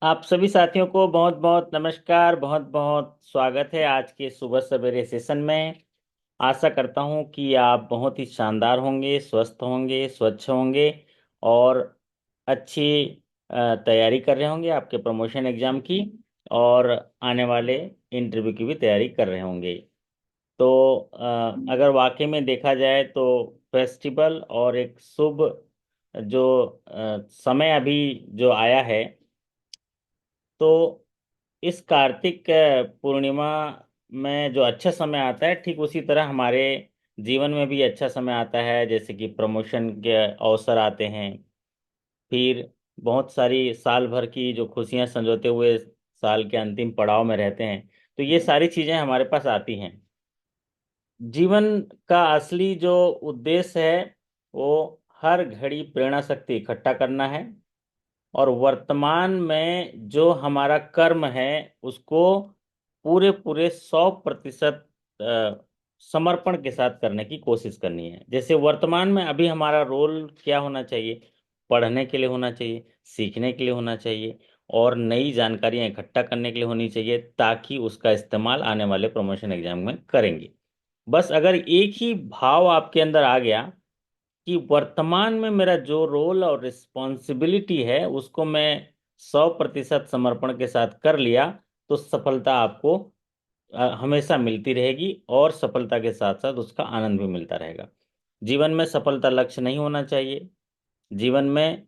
आप सभी साथियों को बहुत बहुत नमस्कार, बहुत बहुत स्वागत है आज के सुबह सवेरे सेशन में। आशा करता हूं कि आप बहुत ही शानदार होंगे, स्वस्थ होंगे, स्वच्छ होंगे और अच्छी तैयारी कर रहे होंगे आपके प्रमोशन एग्जाम की और आने वाले इंटरव्यू की भी तैयारी कर रहे होंगे। तो अगर वाकई में देखा जाए तो फेस्टिवल और एक शुभ जो समय अभी जो आया है, तो इस कार्तिक पूर्णिमा में जो अच्छा समय आता है, ठीक उसी तरह हमारे जीवन में भी अच्छा समय आता है। जैसे कि प्रमोशन के अवसर आते हैं, फिर बहुत सारी साल भर की जो खुशियां संजोते हुए साल के अंतिम पड़ाव में रहते हैं, तो ये सारी चीजें हमारे पास आती हैं। जीवन का असली जो उद्देश्य है वो हर घड़ी प्रेरणा शक्ति इकट्ठा करना है और वर्तमान में जो हमारा कर्म है उसको पूरे पूरे 100% समर्पण के साथ करने की कोशिश करनी है। जैसे वर्तमान में अभी हमारा रोल क्या होना चाहिए? पढ़ने के लिए होना चाहिए, सीखने के लिए होना चाहिए और नई जानकारियां इकट्ठा करने के लिए होनी चाहिए, ताकि उसका इस्तेमाल आने वाले प्रमोशन एग्जाम में करेंगे। बस अगर एक ही भाव आपके अंदर आ गया कि वर्तमान में मेरा जो रोल और रिस्पॉन्सिबिलिटी है उसको मैं 100% समर्पण के साथ कर लिया, तो सफलता आपको हमेशा मिलती रहेगी और सफलता के साथ साथ उसका आनंद भी मिलता रहेगा। जीवन में सफलता लक्ष्य नहीं होना चाहिए। जीवन में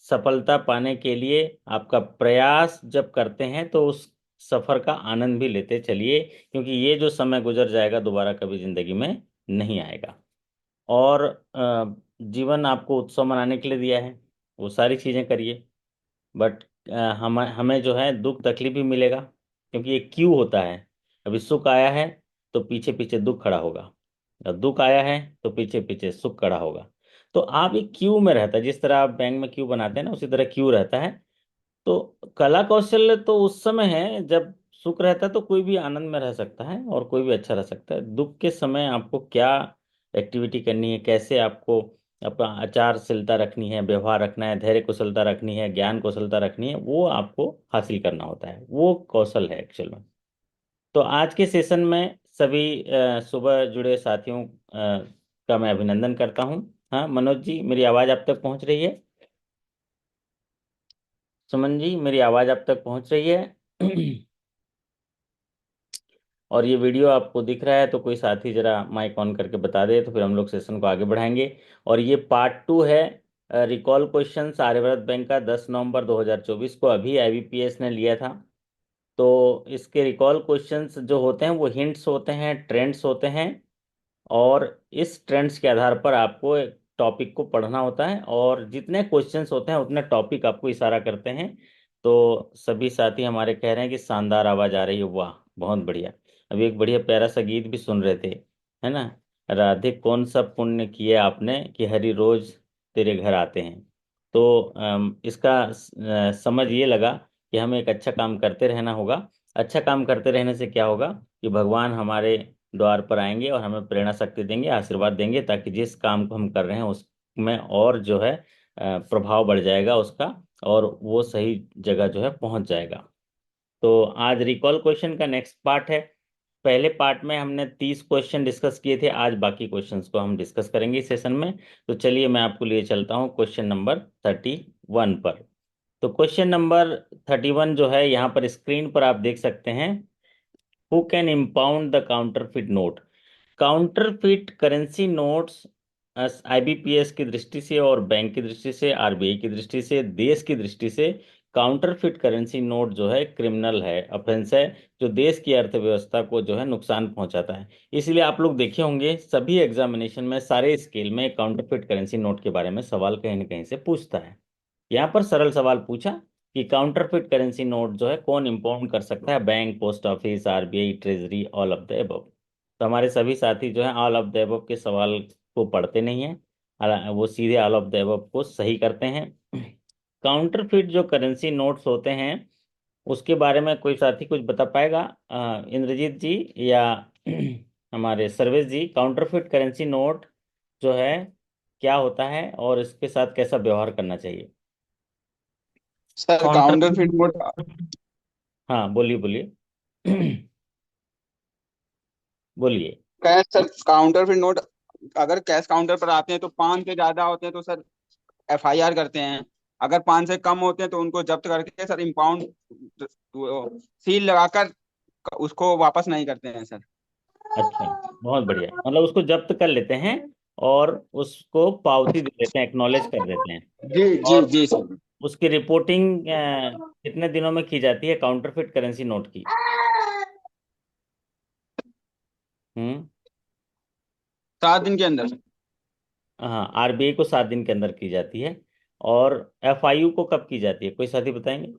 सफलता पाने के लिए आपका प्रयास जब करते हैं तो उस सफर का आनंद भी लेते चलिए, क्योंकि ये जो समय गुजर जाएगा दोबारा कभी जिंदगी में नहीं आएगा। और जीवन आपको उत्सव मनाने के लिए दिया है, वो सारी चीजें करिए। बट हमें हमें जो है दुख तकलीफ भी मिलेगा, क्योंकि ये क्यों होता है। अभी सुख आया है तो पीछे पीछे दुख खड़ा होगा, और दुख आया है तो पीछे पीछे सुख खड़ा होगा। तो आप एक क्यू में रहता है, जिस तरह आप बैंक में क्यू बनाते हैं ना, उसी तरह क्यू रहता है। तो कला कौशल्य तो उस समय है जब सुख रहता है, तो कोई भी आनंद में रह सकता है और कोई भी अच्छा रह सकता है। दुख के समय आपको क्या एक्टिविटी करनी है, कैसे आपको अपना आचारशीलता रखनी है, व्यवहार रखना है, धैर्य कुशलता रखनी है, ज्ञान कुशलता रखनी है, वो आपको हासिल करना होता है। वो कौशल है एक्चुअल में। तो आज के सेशन में सभी सुबह जुड़े साथियों का मैं अभिनंदन करता हूँ। हाँ मनोज जी, मेरी आवाज़ आप तक पहुँच रही है? सुमन जी, मेरी आवाज़ आप तक पहुँच रही है? और ये वीडियो आपको दिख रहा है तो कोई साथी जरा माइक ऑन करके बता दे, तो फिर हम लोग सेशन को आगे बढ़ाएंगे। और ये पार्ट 2 है। रिकॉल क्वेश्चंस आर्यव्रत बैंक का 10 नवंबर 2024 को अभी आईबीपीएस ने लिया था। तो इसके रिकॉल क्वेश्चंस जो होते हैं वो हिंट्स होते हैं, ट्रेंड्स होते हैं, और इस ट्रेंड्स के आधार पर आपको एक टॉपिक को पढ़ना होता है, और जितने क्वेश्चंस होते हैं उतने टॉपिक आपको इशारा करते हैं। तो सभी साथी हमारे कह रहे हैं कि शानदार आवाज आ रही है, वाह बहुत बढ़िया। अभी एक बढ़िया प्यारा सा गीत भी सुन रहे थे, है ना? राधे कौन सा पुण्य किया आपने कि हरि रोज तेरे घर आते हैं। तो इसका समझ ये लगा कि हमें एक अच्छा काम करते रहना होगा। अच्छा काम करते रहने से क्या होगा कि भगवान हमारे द्वार पर आएंगे और हमें प्रेरणा शक्ति देंगे, आशीर्वाद देंगे, ताकि जिस काम को हम कर रहे हैं उसमें और जो है प्रभाव बढ़ जाएगा उसका, और वो सही जगह जो है पहुंच जाएगा। तो आज रिकॉल क्वेश्चन का नेक्स्ट पार्ट है। पहले पार्ट में हमने 30 क्वेश्चन डिस्कस किए थे, आज बाकी क्वेश्चंस को हम डिस्कस करेंगे इस सेशन में। तो चलिए मैं आपको लिए चलता हूँ क्वेश्चन नंबर 31 पर। तो क्वेश्चन नंबर 31 जो है यहाँ पर स्क्रीन पर आप देख सकते हैं। Who can impound the counterfeit note? Counterfeit currency notes IBPS की दृष्टि से और बैंक की दृष्टि से, आरबीआई की दृष्टि से, देश की दृष्टि से, काउंटरफिट करेंसी नोट जो है क्रिमिनल है, ऑफेंस है, जो देश की अर्थव्यवस्था को जो है नुकसान पहुंचाता है। इसलिए आप लोग देखे होंगे सभी एग्जामिनेशन में सारे स्केल में काउंटरफिट करेंसी नोट के बारे में सवाल कहीं ना कहीं से पूछता है। यहाँ पर सरल सवाल पूछा कि काउंटरफिट करेंसी नोट जो है कौन इंपाउंड कर सकता है? Bank, post office, RBI, treasury, all of the above. तो हमारे सभी साथी जो है ऑल ऑफ द एबव के सवाल को पढ़ते नहीं है, वो सीधे ऑल ऑफ द एबव को सही करते हैं। काउंटरफिट जो करेंसी नोट्स होते हैं उसके बारे में कोई साथी कुछ बता पाएगा? इंद्रजीत जी या हमारे सर्वेश जी, काउंटरफिट करेंसी नोट जो है क्या होता है और इसके साथ कैसा व्यवहार करना चाहिए? Sir counterfeit counterfeit note. Note. हाँ, बोलिए बोलिए। बोलिए। कैश सर, काउंटरफिट नोट अगर कैश काउंटर पर आते हैं तो 5 से ज्यादा होते हैं तो सर एफआईआर करते हैं। अगर 5 से कम होते हैं तो उनको जब्त करके सर इम्पाउंड सील लगाकर उसको वापस नहीं करते हैं सर। अच्छा, बहुत बढ़िया, मतलब उसको जब्त कर लेते हैं और उसको पावती दे देते हैं, एक्नॉलेज कर देते हैं। जी जी और जी सर। उसकी रिपोर्टिंग कितने दिनों में की जाती है काउंटरफिट करेंसी नोट की? हम्म। 7 दिन के अंदर सर। हाँ, आरबीआई को 7 दिन के अंदर की जाती है। और एफआईयू को कब की जाती है, कोई साथी बताएंगे?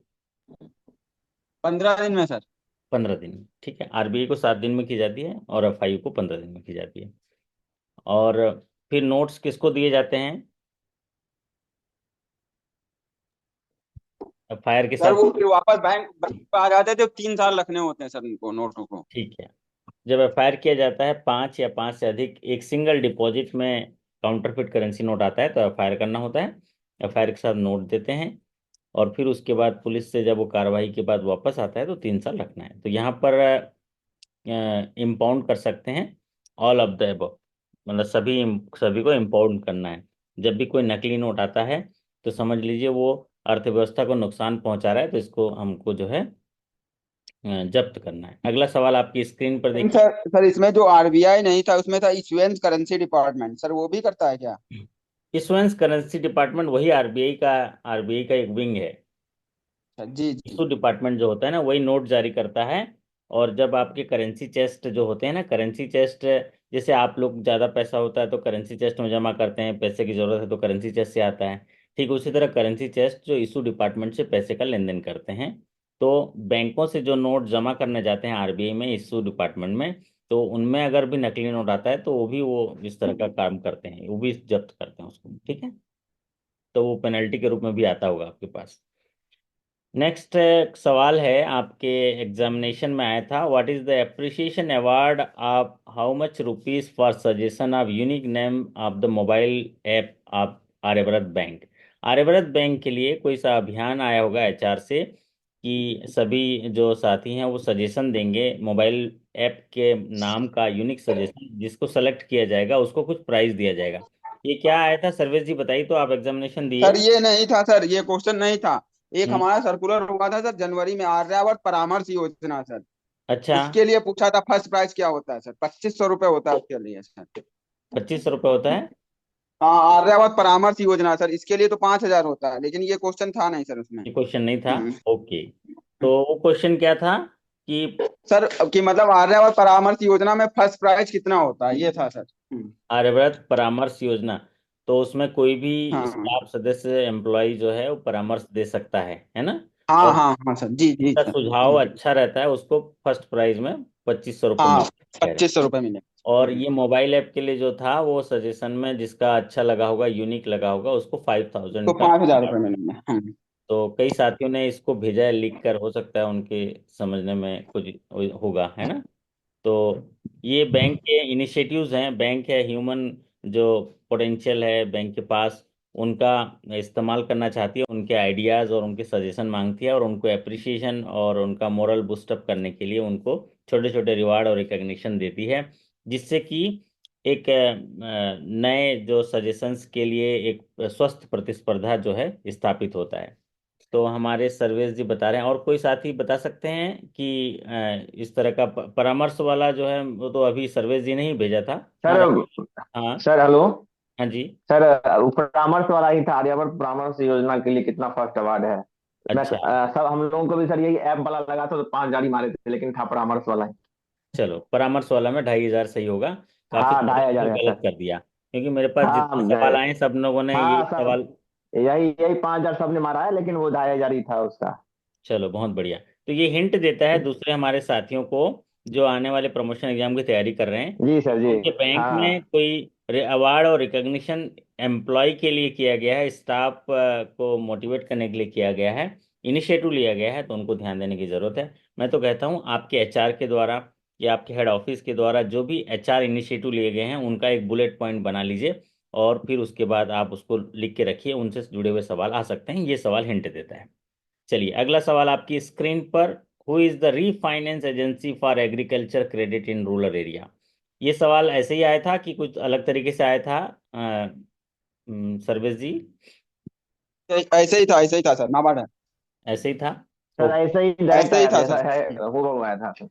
15 दिन में सर। 15 दिन में, ठीक है। आरबीआई को 7 दिन में की जाती है और एफआईयू को 15 दिन में की जाती है। और फिर नोट्स किसको दिए जाते हैं एफआईआर के सर साथ? वो फिर वापस बैंक आ जाते थे, 3 साल रखने होते हैं सर उनको नोटों को। ठीक है। जब एफआईआर किया जाता है, 5 या 5 से अधिक एक सिंगल डिपॉजिट में काउंटरफिट करेंसी नोट आता है तो एफआईआर करना होता है। एफआईआर के साथ नोट देते हैं। और फिर उसके बाद पुलिस से जब वो कार्रवाई के बाद वापस आता है तो 3 साल रखना है। तो यहाँ पर इम्पाउंड कर सकते हैं ऑल ऑफ द एबव, मतलब सभी सभी को इम्पाउंड करना है। जब भी कोई नकली नोट आता है तो समझ लीजिए वो अर्थव्यवस्था को नुकसान पहुंचा रहा है, तो इसको हमको जो है जब्त करना है। अगला सवाल आपकी स्क्रीन पर लेकिन देखिए। सर इसमें जो आरबीआई नहीं था, उसमें था इश्यूएंस करेंसी डिपार्टमेंट, सर वो भी करता है क्या? इशुएंस करेंसी डिपार्टमेंट वही आरबीआई का एक विंग है। अच्छा, जी जी। इशू डिपार्टमेंट जो होता है ना, वही नोट जारी करता है। और जब आपके करेंसी चेस्ट जो होते हैं ना, करेंसी चेस्ट, जैसे आप लोग ज़्यादा पैसा होता है तो करेंसी चेस्ट में जमा करते हैं, पैसे की ज़रूरत है तो करेंसी चेस्ट से आता है। ठीक उसी तरह करेंसी चेस्ट जो इशू डिपार्टमेंट से पैसे का लेन देन करते हैं। तो बैंकों से जो नोट जमा करने जाते हैं आरबीआई में, इशू डिपार्टमेंट में, तो उनमें अगर भी नकली नोट आता है तो वो भी वो इस तरह का काम करते हैं, वो भी जब्त करते हैं उसको, ठीक है। तो वो पेनल्टी के रूप में भी आता होगा आपके पास। नेक्स्ट सवाल है, आपके एग्जामिनेशन में आया था, what is the appreciation award of how much rupees for suggestion of unique name of the mobile app of Aryavart bank? Aryavart bank के लिए कोई सा अभियान आया होगा एचआर से कि सभी जो साथी हैं वो सजेशन देंगे मोबाइल ऐप के नाम का, यूनिक सजेशन, जिसको सेलेक्ट किया जाएगा उसको कुछ प्राइज दिया जाएगा। ये क्या आया था सर्वेश जी, बताइए तो, आप एग्जामिनेशन दिए? सर ये नहीं था सर, ये क्वेश्चन नहीं था। एक हम्म। हमारा सर्कुलर हुआ था सर जनवरी में, आर्यावर्त परामर्श योजना सर। अच्छा। उसके लिए पूछा था फर्स्ट प्राइज क्या होता है सर, 2500 रुपये होता है उसके लिए सर। 2500 रुपये होता है? हाँ, आर्यावर्त परामर्श योजना सर, इसके लिए तो 5,000 होता है, लेकिन ये क्वेश्चन था नहीं सर उसमें। ये क्वेश्चन नहीं था। हम्म। ओके। तो वो क्वेश्चन क्या था कि सर कि मतलब आर्यावर्त परामर्श योजना में फर्स्ट प्राइज कितना होता है, ये था सर। आर्यव्रत परामर्श योजना, तो उसमें कोई भी हाँ स्टाफ सदस्य एम्प्लॉय जो है वो परामर्श दे सकता है ना। हाँ और हाँ हाँ सर, जी जी जिसका सर। सुझाव अच्छा रहता है उसको फर्स्ट प्राइज में 2500 रुपये हाँ, मिलते हैं। 2500 रुपये मिले। और ये मोबाइल ऐप के लिए जो था वो सजेशन में जिसका अच्छा लगा होगा, यूनिक लगा होगा, उसको तो 5000 का 5,000 रुपये मिलेंगे। तो कई साथियों ने इसको भेजा है लिख कर, हो सकता है उनके समझने में कुछ होगा, है ना। तो ये बैंक के इनिशिएटिव्स हैं, बैंक है ह्यूमन जो पोटेंशियल है बैंक के पास, उनका इस्तेमाल करना चाहती है, उनके आइडियाज़ और उनके सजेशन मांगती है, और उनको एप्रिसिएशन और उनका मोरल बूस्टअप करने के लिए उनको छोटे छोटे रिवार्ड और रिकग्निशन देती है, जिससे कि एक नए जो सजेशंस के लिए एक स्वस्थ प्रतिस्पर्धा जो है स्थापित होता है। तो हमारे सर्वेश जी बता रहे हैं, और कोई साथी बता सकते हैं कि इस तरह का परामर्श वाला जो है वो तो अभी सर्वेश जी ने ही भेजा था। हाँ सर। हाँ। Sir hello. हाँ जी। सर वो परामर्श वाला ही था, आर्यावर्त परामर्श योजना के लिए कितना फर्स्ट अवार्ड है? मैं अच्छा, सब हम लोगों को भी सर यही ऐप वाला लगा था तो 5,000 ही मारे थे, लेकिन था परामर्श वाला ही। चलो परामर्श वाला में 2500 सही होगा। काफी हाँ, सारे 2,500 लोगों है ने गलत सर। कर दिया, क्योंकि मेरे पास हाँ जितने सवाल आए सब लोगों ने यही हाँ सर, सवाल। यही यही 5,000 सबने मारा है, लेकिन वो 2,500 ही था उसका। चलो बहुत बढ़िया। तो ये हिंट देता है दूसरे हमारे साथियों को जो आने वाले प्रमोशन एग्जाम की तैयारी कर रहे हैं, जी सर जी। उनके बैंक में हाँ कोई अवार्ड और रिकग्निशन एम्प्लॉय के लिए किया गया है, स्टाफ को मोटिवेट करने के लिए किया गया है, इनिशिएटिव लिया गया है, तो उनको ध्यान देने की जरूरत है। मैं तो कहता हूँ आपके एचआर के द्वारा या आपके हेड ऑफिस के द्वारा जो भी एचआर इनिशिएटिव लिए गए हैं उनका एक बुलेट पॉइंट बना लीजिए, और फिर उसके बाद आप उसको लिख के रखिए, उनसे जुड़े हुए सवाल आ सकते हैं, ये सवाल हिंट देता है। चलिए अगला सवाल आपकी स्क्रीन पर। Who is the refinance agency for agriculture credit in rural area? ये सवाल ऐसे ही आया था कि कुछ अलग तरीके से आया था सर्वेश जी? ऐसे ही था सर, नाबार्ड है। ऐसे ही था। Sir okay. ऐसा ही डायरेक्ट ऐसे ही आया था जैसा सर। है हुआ आया था।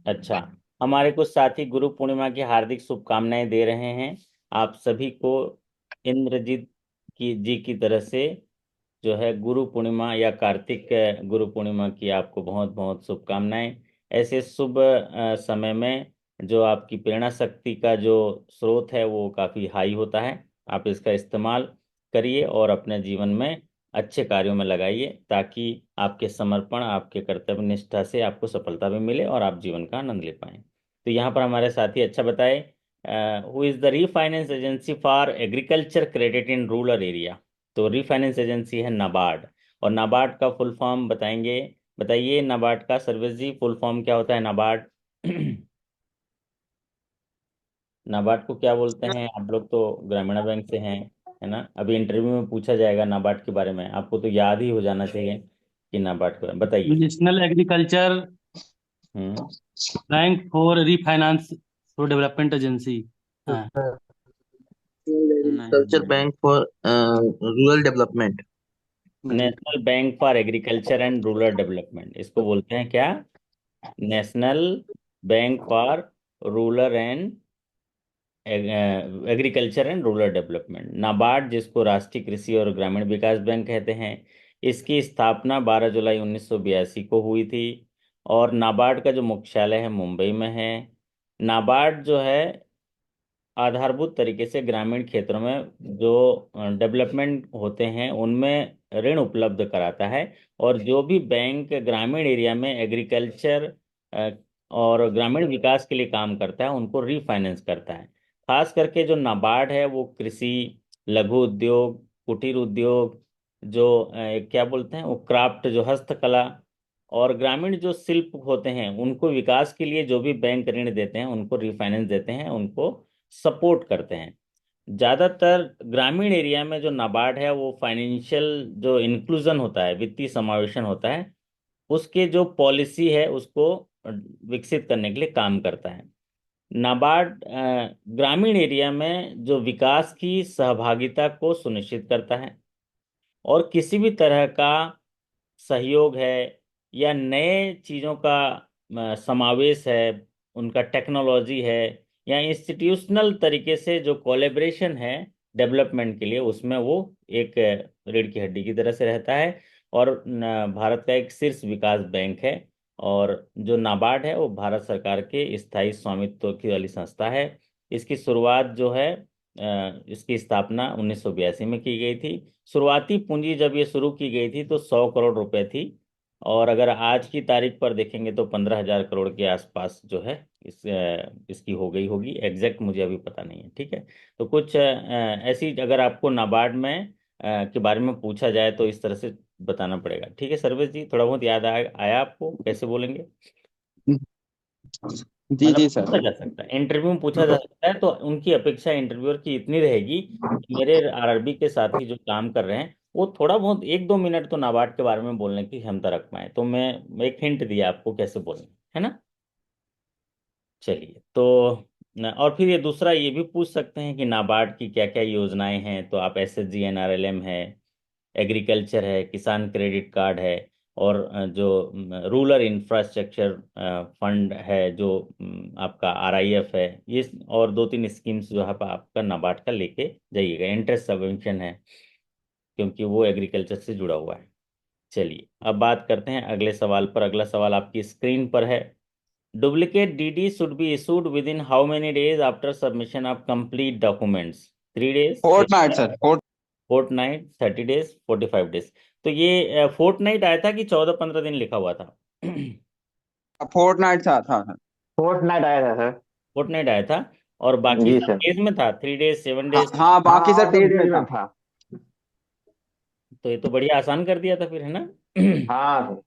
अच्छा। हमारे कुछ साथी गुरु पूर्णिमा की हार्दिक शुभकामनाएं दे रहे हैं आप सभी को। इंद्रजीत जी की तरह से जो है गुरु पूर्णिमा या कार्तिक गुरु पूर्णिमा की आपको बहुत बहुत शुभकामनाएं। ऐसे शुभ समय में जो आपकी प्रेरणा शक्ति का जो स्रोत है वो काफ़ी हाई होता है। आप इसका इस्तेमाल करिए और अपने जीवन में अच्छे कार्यों में लगाइए ताकि आपके समर्पण आपके कर्तव्य निष्ठा से आपको सफलता भी मिले और आप जीवन का आनंद ले पाएं। तो यहाँ पर हमारे साथी अच्छा बताए, who is the refinance agency for agriculture credit in rural area? तो रीफाइनेंस एजेंसी है नाबार्ड। और नाबार्ड का फुल फॉर्म बताएंगे? बताइए नाबार्ड का, सर्विस जी, फुल फॉर्म क्या होता है नाबार्ड? नाबार्ड को क्या बोलते हैं? आप लोग तो ग्रामीण बैंक से हैं, है ना? अभी इंटरव्यू में पूछा जाएगा नाबार्ड के बारे में, आपको तो याद ही हो जाना चाहिए कि नाबार्ड के बारे में बताइए। National agriculture hmm. Bank for refinance for development agency है। नहीं। Culture bank for rural development. National bank for agriculture and rural development, इसको बोलते हैं क्या? National bank for rural and agriculture and rural development, NABARD, जिसको राष्ट्रीय कृषि और ग्रामीण विकास बैंक कहते हैं। इसकी स्थापना 12 जुलाई 1982 को हुई थी। और नाबार्ड का जो मुख्यालय है मुंबई में है। नाबार्ड जो है आधारभूत तरीके से ग्रामीण क्षेत्रों में जो डेवलपमेंट होते हैं उनमें ऋण उपलब्ध कराता है। और जो भी बैंक ग्रामीण एरिया में एग्रीकल्चर और ग्रामीण विकास के लिए काम करता है उनको रीफाइनेंस करता है। खास करके जो नाबार्ड है वो कृषि, लघु उद्योग, कुटीर उद्योग, जो क्या बोलते हैं वो क्राफ्ट, जो हस्तकला और ग्रामीण जो शिल्प होते हैं उनको विकास के लिए जो भी बैंक ऋण देते हैं उनको रिफाइनेंस देते हैं, उनको सपोर्ट करते हैं। ज़्यादातर ग्रामीण एरिया में जो नाबार्ड है वो फाइनेंशियल जो इंक्लूजन होता है, वित्तीय समावेशन होता है, उसके जो पॉलिसी है उसको विकसित करने के लिए काम करता है। नाबार्ड ग्रामीण एरिया में जो विकास की सहभागिता को सुनिश्चित करता है। और किसी भी तरह का सहयोग है या नए चीज़ों का समावेश है, उनका टेक्नोलॉजी है या इंस्टीट्यूशनल तरीके से जो कोलेब्रेशन है डेवलपमेंट के लिए, उसमें वो एक रीढ़ की हड्डी की तरह से रहता है। और भारत का एक शीर्ष विकास बैंक है। और जो नाबार्ड है वो भारत सरकार के स्थायी स्वामित्व की वाली संस्था है। इसकी शुरुआत जो है इसकी स्थापना 1982 में की गई थी। शुरुआती पूंजी जब ये शुरू की गई थी तो 100 करोड़ रुपए थी। और अगर आज की तारीख पर देखेंगे तो 15,000 करोड़ के आसपास जो है इसकी हो गई होगी। एग्जैक्ट मुझे अभी पता नहीं है, ठीक है? तो कुछ ऐसी अगर आपको नाबार्ड में के बारे में पूछा जाए तो इस तरह से बताना पड़ेगा, ठीक है सर्वेश जी? थोड़ा बहुत याद आया आपको? कैसे बोलेंगे? जी मतलब जी पूछा सर। जा सकता है, इंटरव्यू में पूछा जा सकता है, तो उनकी अपेक्षा इंटरव्यूअर की इतनी रहेगी कि मेरे आरआरबी के साथी जो काम कर रहे हैं वो थोड़ा बहुत 1-2 मिनट तो नाबार्ड के बारे में बोलने की क्षमता रख पाए। तो मैं एक हिंट दिया आपको कैसे बोलना है ना। चलिए तो और फिर ये दूसरा ये भी पूछ सकते हैं कि नाबार्ड की क्या क्या योजनाएं हैं, तो आप एसएचजी एनआरएलएम है, एग्रीकल्चर है, किसान क्रेडिट कार्ड है, और जो रूरल इंफ्रास्ट्रक्चर फंड है, जो आपका आरआईएफ है, ये और 2-3 स्कीम्स जो है आपका नाबार्ड का लेके जाइएगा। इंटरेस्ट सबवेंशन है क्योंकि वो एग्रीकल्चर से जुड़ा हुआ है। चलिए अब बात करते हैं अगले सवाल पर। अगला सवाल आपकी स्क्रीन पर है। Duplicate DD should be issued within how many days after submission of complete documents? 3 days, fortnight sir, fortnight, 30 days, 45 days? तो ये फोर्टनाइट आया था कि 14-15 दिन लिखा हुआ था? फोर्ट नाइट था सर। फोर्थ नाइट आया था सर। फोर्टनाइट आया था। और बाकी जी सब सर। डेज में था, 3 डेज, 7 डेज? हाँ हाँ, हाँ बाकी और सब सब डेज में डेज था। में था। तो ये तो बढ़िया आसान कर दिया था फिर, है ना? हाँ सर।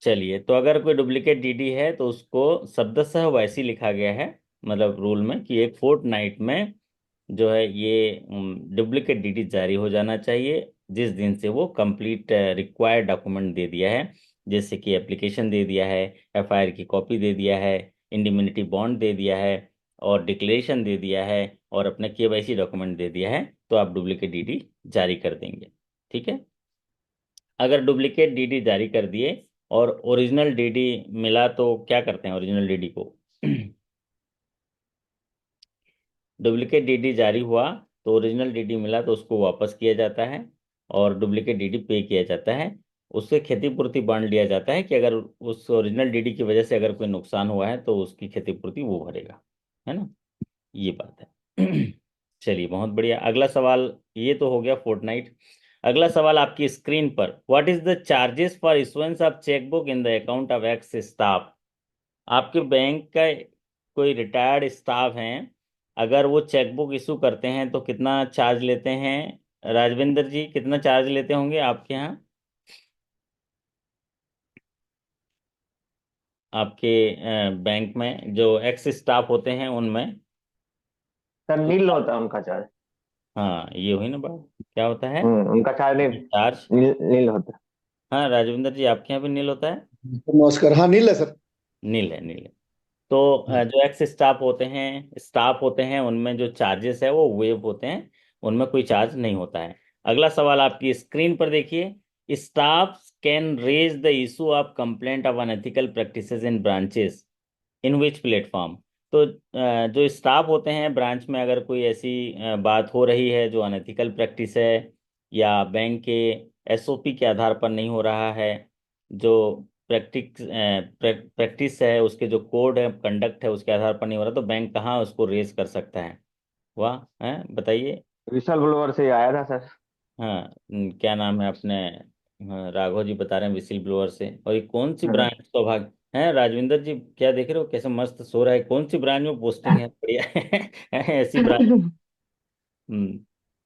चलिए तो अगर कोई डुप्लीकेट डीडी है तो उसको शब्दशः वैसे ही लिखा गया है, मतलब रूल में, कि एक फोर्टनाइट में जो है ये डुप्लीकेट डीडी जारी हो जाना चाहिए। जिस दिन से वो कंप्लीट रिक्वायर्ड डॉक्यूमेंट दे दिया है, जैसे कि एप्लीकेशन दे दिया है, एफआईआर की कॉपी दे दिया है, इंडिमिनिटी बॉन्ड दे दिया है, और डिक्लेरेशन दे दिया है, और अपना केवाईसी डॉक्यूमेंट दे दिया है, तो आप डुप्लीकेट डीडी जारी कर देंगे। ठीक है। अगर डुप्लीकेट डीडी जारी कर दिए और ओरिजिनल डीडी मिला तो क्या करते हैं ओरिजिनल डीडी को? डुप्लीकेट डीडी जारी हुआ तो ओरिजिनल डीडी मिला तो उसको वापस किया जाता है, और डुप्लीकेट डीडी पे किया जाता है। उससे क्षतिपूर्ति बांट लिया जाता है कि अगर उस ओरिजिनल डीडी की वजह से अगर कोई नुकसान हुआ है तो उसकी क्षतिपूर्ति वो भरेगा, है ना। ये बात है। चलिए, बहुत बढ़िया। अगला सवाल, ये तो हो गया फोर्टनाइट। अगला सवाल आपकी स्क्रीन पर, what is the charges for issuance of chequebook in the account of x staff? आपके बैंक का कोई रिटायर्ड स्टाफ हैं, अगर वो चेकबुक इशू करते हैं तो कितना चार्ज लेते हैं? राजविंदर जी, कितना चार्ज लेते होंगे आपके यहाँ, आपके बैंक में जो एक्स स्टाफ होते हैं उनमें? सर नील होता है उनका चार्ज। हाँ, ये हुई ना बात, क्या होता है उनका चार्ज नहीं, चार्ज? नील होता है। हाँ राजविंदर जी, आपके यहाँ भी नील होता है? नमस्कार। हाँ, नील है सर। नील है, नील है। तो जो एक्स स्टाफ होते हैं उनमें जो चार्जेस है वो वेव होते हैं, उनमें कोई चार्ज नहीं होता है। अगला सवाल आपकी स्क्रीन पर देखिए, staff can raise the issue of complaint of unethical practices in branches in which platform? तो जो स्टाफ होते हैं ब्रांच में, अगर कोई ऐसी बात हो रही है जो अनएथिकल प्रैक्टिस है, या बैंक के एसओपी के आधार पर नहीं हो रहा है, जो प्रैक्टिस है उसके जो कोड है, कंडक्ट है, उसके आधार पर नहीं हो रहा, तो बैंक कहाँ उसको रेज कर सकता है? वाह, है बताइए। विशल ब्लोअर से आया था सर। हाँ, क्या नाम है अपने? हाँ, राघव जी बता रहे हैं विसिल ब्लोअर से। और ये कौन सी हाँ। ब्रांच का भाग है राजविंदर जी? क्या देख रहे हो, कैसे मस्त सो रहा है? कौन सी ब्रांच में पोस्टिंग है? बढ़िया है ऐसी ब्रांच।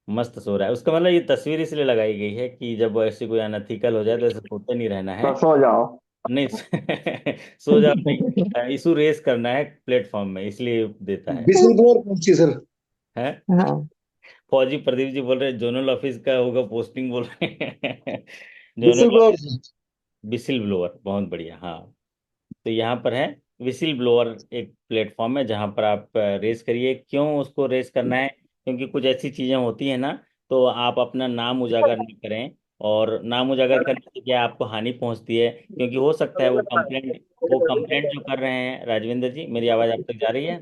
मस्त सो रहा है, उसका मतलब ये तस्वीर इसलिए लगाई गई है कि जब ऐसे कोई अनएथिकल हो जाए तो ऐसे सोते नहीं रहना है। तो सो जाओ। नहीं सो जाओ नहीं, इशू रेस करना है प्लेटफॉर्म में, इसलिए देता है। विसल ब्लोअर कौन सी सर? है, हाँ। फौजी प्रदीप जी बोल रहे हैं जोनल ऑफिस का होगा पोस्टिंग, बोल रहे हैं whistle zonal blower. Office. Whistle blower, बहुत बढ़िया। हाँ, तो यहाँ पर है विसिल ब्लोअर, एक प्लेटफॉर्म है जहाँ पर आप रेस करिए। क्यों उसको रेस करना है? क्योंकि कुछ ऐसी चीजें होती है ना, तो आप अपना नाम उजागर नहीं करें, और नाम उजागर करने से क्या आपको हानि पहुंचती है, क्योंकि हो सकता है वो कंप्लेंट जो कर रहे हैं, राजविंदर जी मेरी आवाज आप तक जा रही है?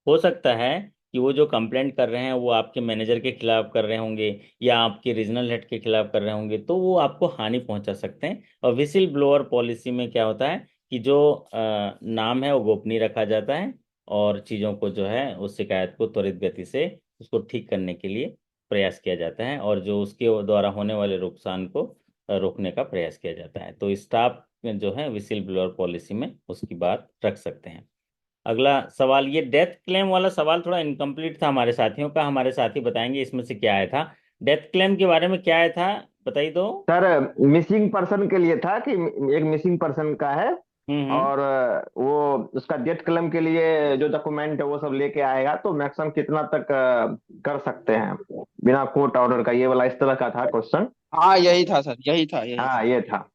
हो सकता है कि वो जो कंप्लेंट कर रहे हैं वो आपके मैनेजर के खिलाफ कर रहे होंगे, या आपके रीजनल हेड के खिलाफ कर रहे होंगे, तो वो आपको हानि पहुंचा सकते हैं। और विसिल ब्लोअर पॉलिसी में क्या होता है कि जो नाम है वो गोपनीय रखा जाता है, और चीज़ों को जो है उस शिकायत को त्वरित गति से उसको ठीक करने के लिए प्रयास किया जाता है, और जो उसके द्वारा होने वाले नुकसान को रोकने का प्रयास किया जाता है। तो स्टाफ जो है विसिल ब्लोअर पॉलिसी में उसकी बात रख सकते हैं। अगला सवाल, ये डेथ क्लेम वाला सवाल थोड़ा इनकम्प्लीट था हमारे साथियों का, हमारे साथी बताएंगे इसमें से क्या आया था। डेथ क्लेम के बारे में क्या आया था, बताइए तो। सर मिसिंग पर्सन के लिए था कि एक मिसिंग पर्सन का है, हम्म। और वो उसका डेथ क्लेम के लिए जो डॉक्यूमेंट है वो सब लेके आएगा, तो मैक्सिमम कितना तक कर सकते हैं बिना कोर्ट ऑर्डर का? ये वाला इस तरह का था क्वेश्चन। हाँ यही था सर, यही था, यही हाँ था। ये था।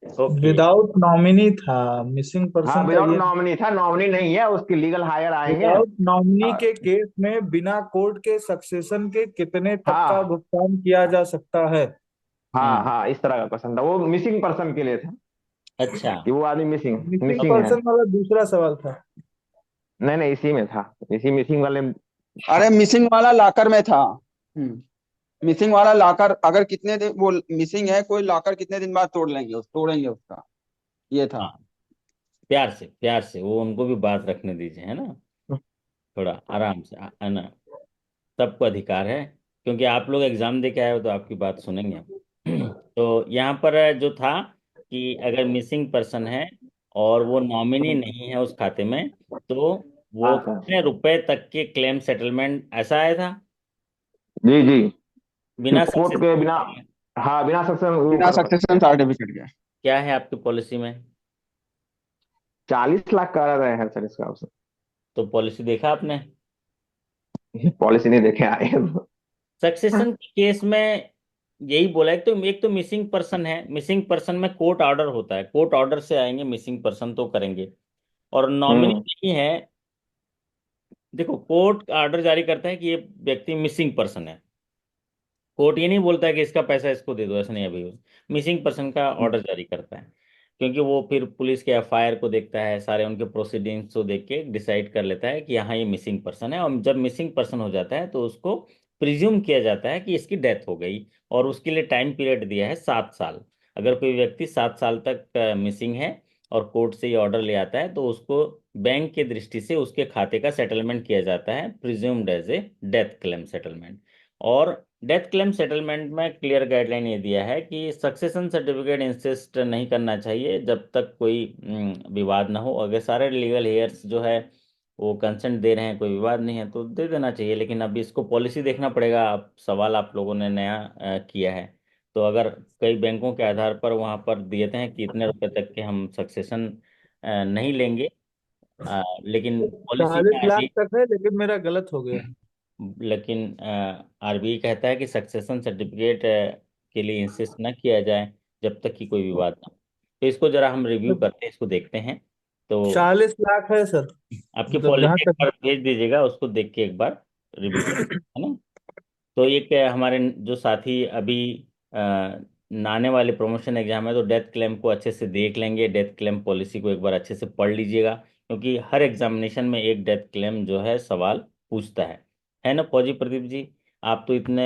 ओके। विदाउट नॉमिनी था। मिसिंग हाँ पर्सन का विदाउट ये नॉमिनी था, नॉमिनी नहीं है, उसकी लीगल हायर आएंगे। विदाउट नॉमिनी हाँ। के केस में बिना कोर्ट के सक्सेशन के कितने तक का हाँ। भुगतान किया जा सकता है। हाँ हम्म। हाँ, इस तरह का क्वेश्चन था, वो मिसिंग पर्सन के लिए था अच्छा। कि वो आदमी मिसिंग मिसिंग मिसिंग है। पर्सन वाला दूसरा सवाल था। नहीं नहीं, इसी में था, इसी मिसिंग वाले में था। अरे मिसिंग वाला लॉकर में था। मिसिंग वाला लॉकर, अगर कितने दिन वो मिसिंग है, कोई लॉकर कितने दिन बाद तोड़ेंगे उसका, ये था। हाँ, प्यार से प्यार से, वो उनको भी बात रखने दीजिए, है ना, थोड़ा आराम से, है ना। सबको अधिकार है, क्योंकि आप लोग एग्जाम दे के आए हो तो आपकी बात सुनेंगे। तो यहाँ पर जो था कि अगर मिसिंग पर्सन है और वो नॉमिनी नहीं है उस खाते में, तो हाँ वो सर। कितने रुपए तक के क्लेम सेटलमेंट, ऐसा आया था, जी जी। बिना कोर्ट सक्सेस? के बिना, हाँ बिना सक्सेस वो बिना कर सकते सक्सेशन हैं। सर्टिफिकेट के। क्या है आपकी पॉलिसी में? 40 लाख का रहे हैं सर इसका ऑप्शन। तो पॉलिसी देखा आपने? पॉलिसी नहीं देखे आए हैं। सक्सेशन के केस में यही बोला है, एक तो मिसिंग पर्सन है, मिसिंग पर्सन में कोर्ट ऑर्डर होता है, कोर्ट ऑर्डर से आएंगे मिसिंग पर्सन तो करेंगे। और नॉमिनी हम्म। नहीं है, देखो कोर्ट ऑर्डर जारी करता है कि ये व्यक्ति मिसिंग पर्सन है, कोर्ट ये नहीं बोलता है कि इसका पैसा इसको दे दो, ऐसा नहीं, अभी मिसिंग पर्सन का ऑर्डर जारी करता है। क्योंकि वो फिर पुलिस के एफआईआर को देखता है, सारे उनके प्रोसीडिंग्स को देख के डिसाइड कर लेता है कि यहाँ ये मिसिंग पर्सन है। और जब मिसिंग पर्सन हो जाता है तो उसको प्रिज्यूम किया जाता है कि इसकी डेथ हो गई, और उसके लिए टाइम पीरियड दिया है 7 साल। अगर कोई व्यक्ति 7 साल तक मिसिंग है और कोर्ट से ये ऑर्डर ले आता है तो उसको बैंक के दृष्टि से उसके खाते का सेटलमेंट किया जाता है, presumed as a death claim settlement. और डेथ क्लेम सेटलमेंट में क्लियर गाइडलाइन ये दिया है कि सक्सेशन सर्टिफिकेट इंसिस्ट नहीं करना चाहिए जब तक कोई विवाद ना हो। अगर सारे लीगल हेयर्स जो है वो कंसेंट दे रहे हैं, कोई विवाद नहीं है, तो दे देना चाहिए। लेकिन अब इसको पॉलिसी देखना पड़ेगा। आप सवाल आप लोगों ने नया किया है, तो अगर कई बैंकों के आधार पर वहाँ पर दिए हैं कि इतने रुपए तक के हम सक्सेशन नहीं लेंगे, लेकिन पॉलिसी में 40 लाख तक है, लेकिन मेरा गलत हो गया। लेकिन आरबीआई कहता है कि सक्सेशन सर्टिफिकेट के लिए इंसिस्ट ना किया जाए जब तक कि कोई विवाद ना हो। तो इसको जरा हम रिव्यू करते हैं, इसको देखते हैं। तो 40 लाख है सर, आपकी मतलब जहां पॉलिसी एक तक। बार भेज दीजिएगा, उसको देख के एक बार रिव्यू कर, है ना। तो एक हमारे जो साथी अभी आने वाले प्रमोशन एग्जाम है, तो डेथ क्लेम को अच्छे से देख लेंगे, डेथ क्लेम पॉलिसी को एक बार अच्छे से पढ़ लीजिएगा, क्योंकि हर एग्जामिनेशन में एक डेथ क्लेम जो है सवाल पूछता है ना फौजी प्रदीप जी। आप तो इतने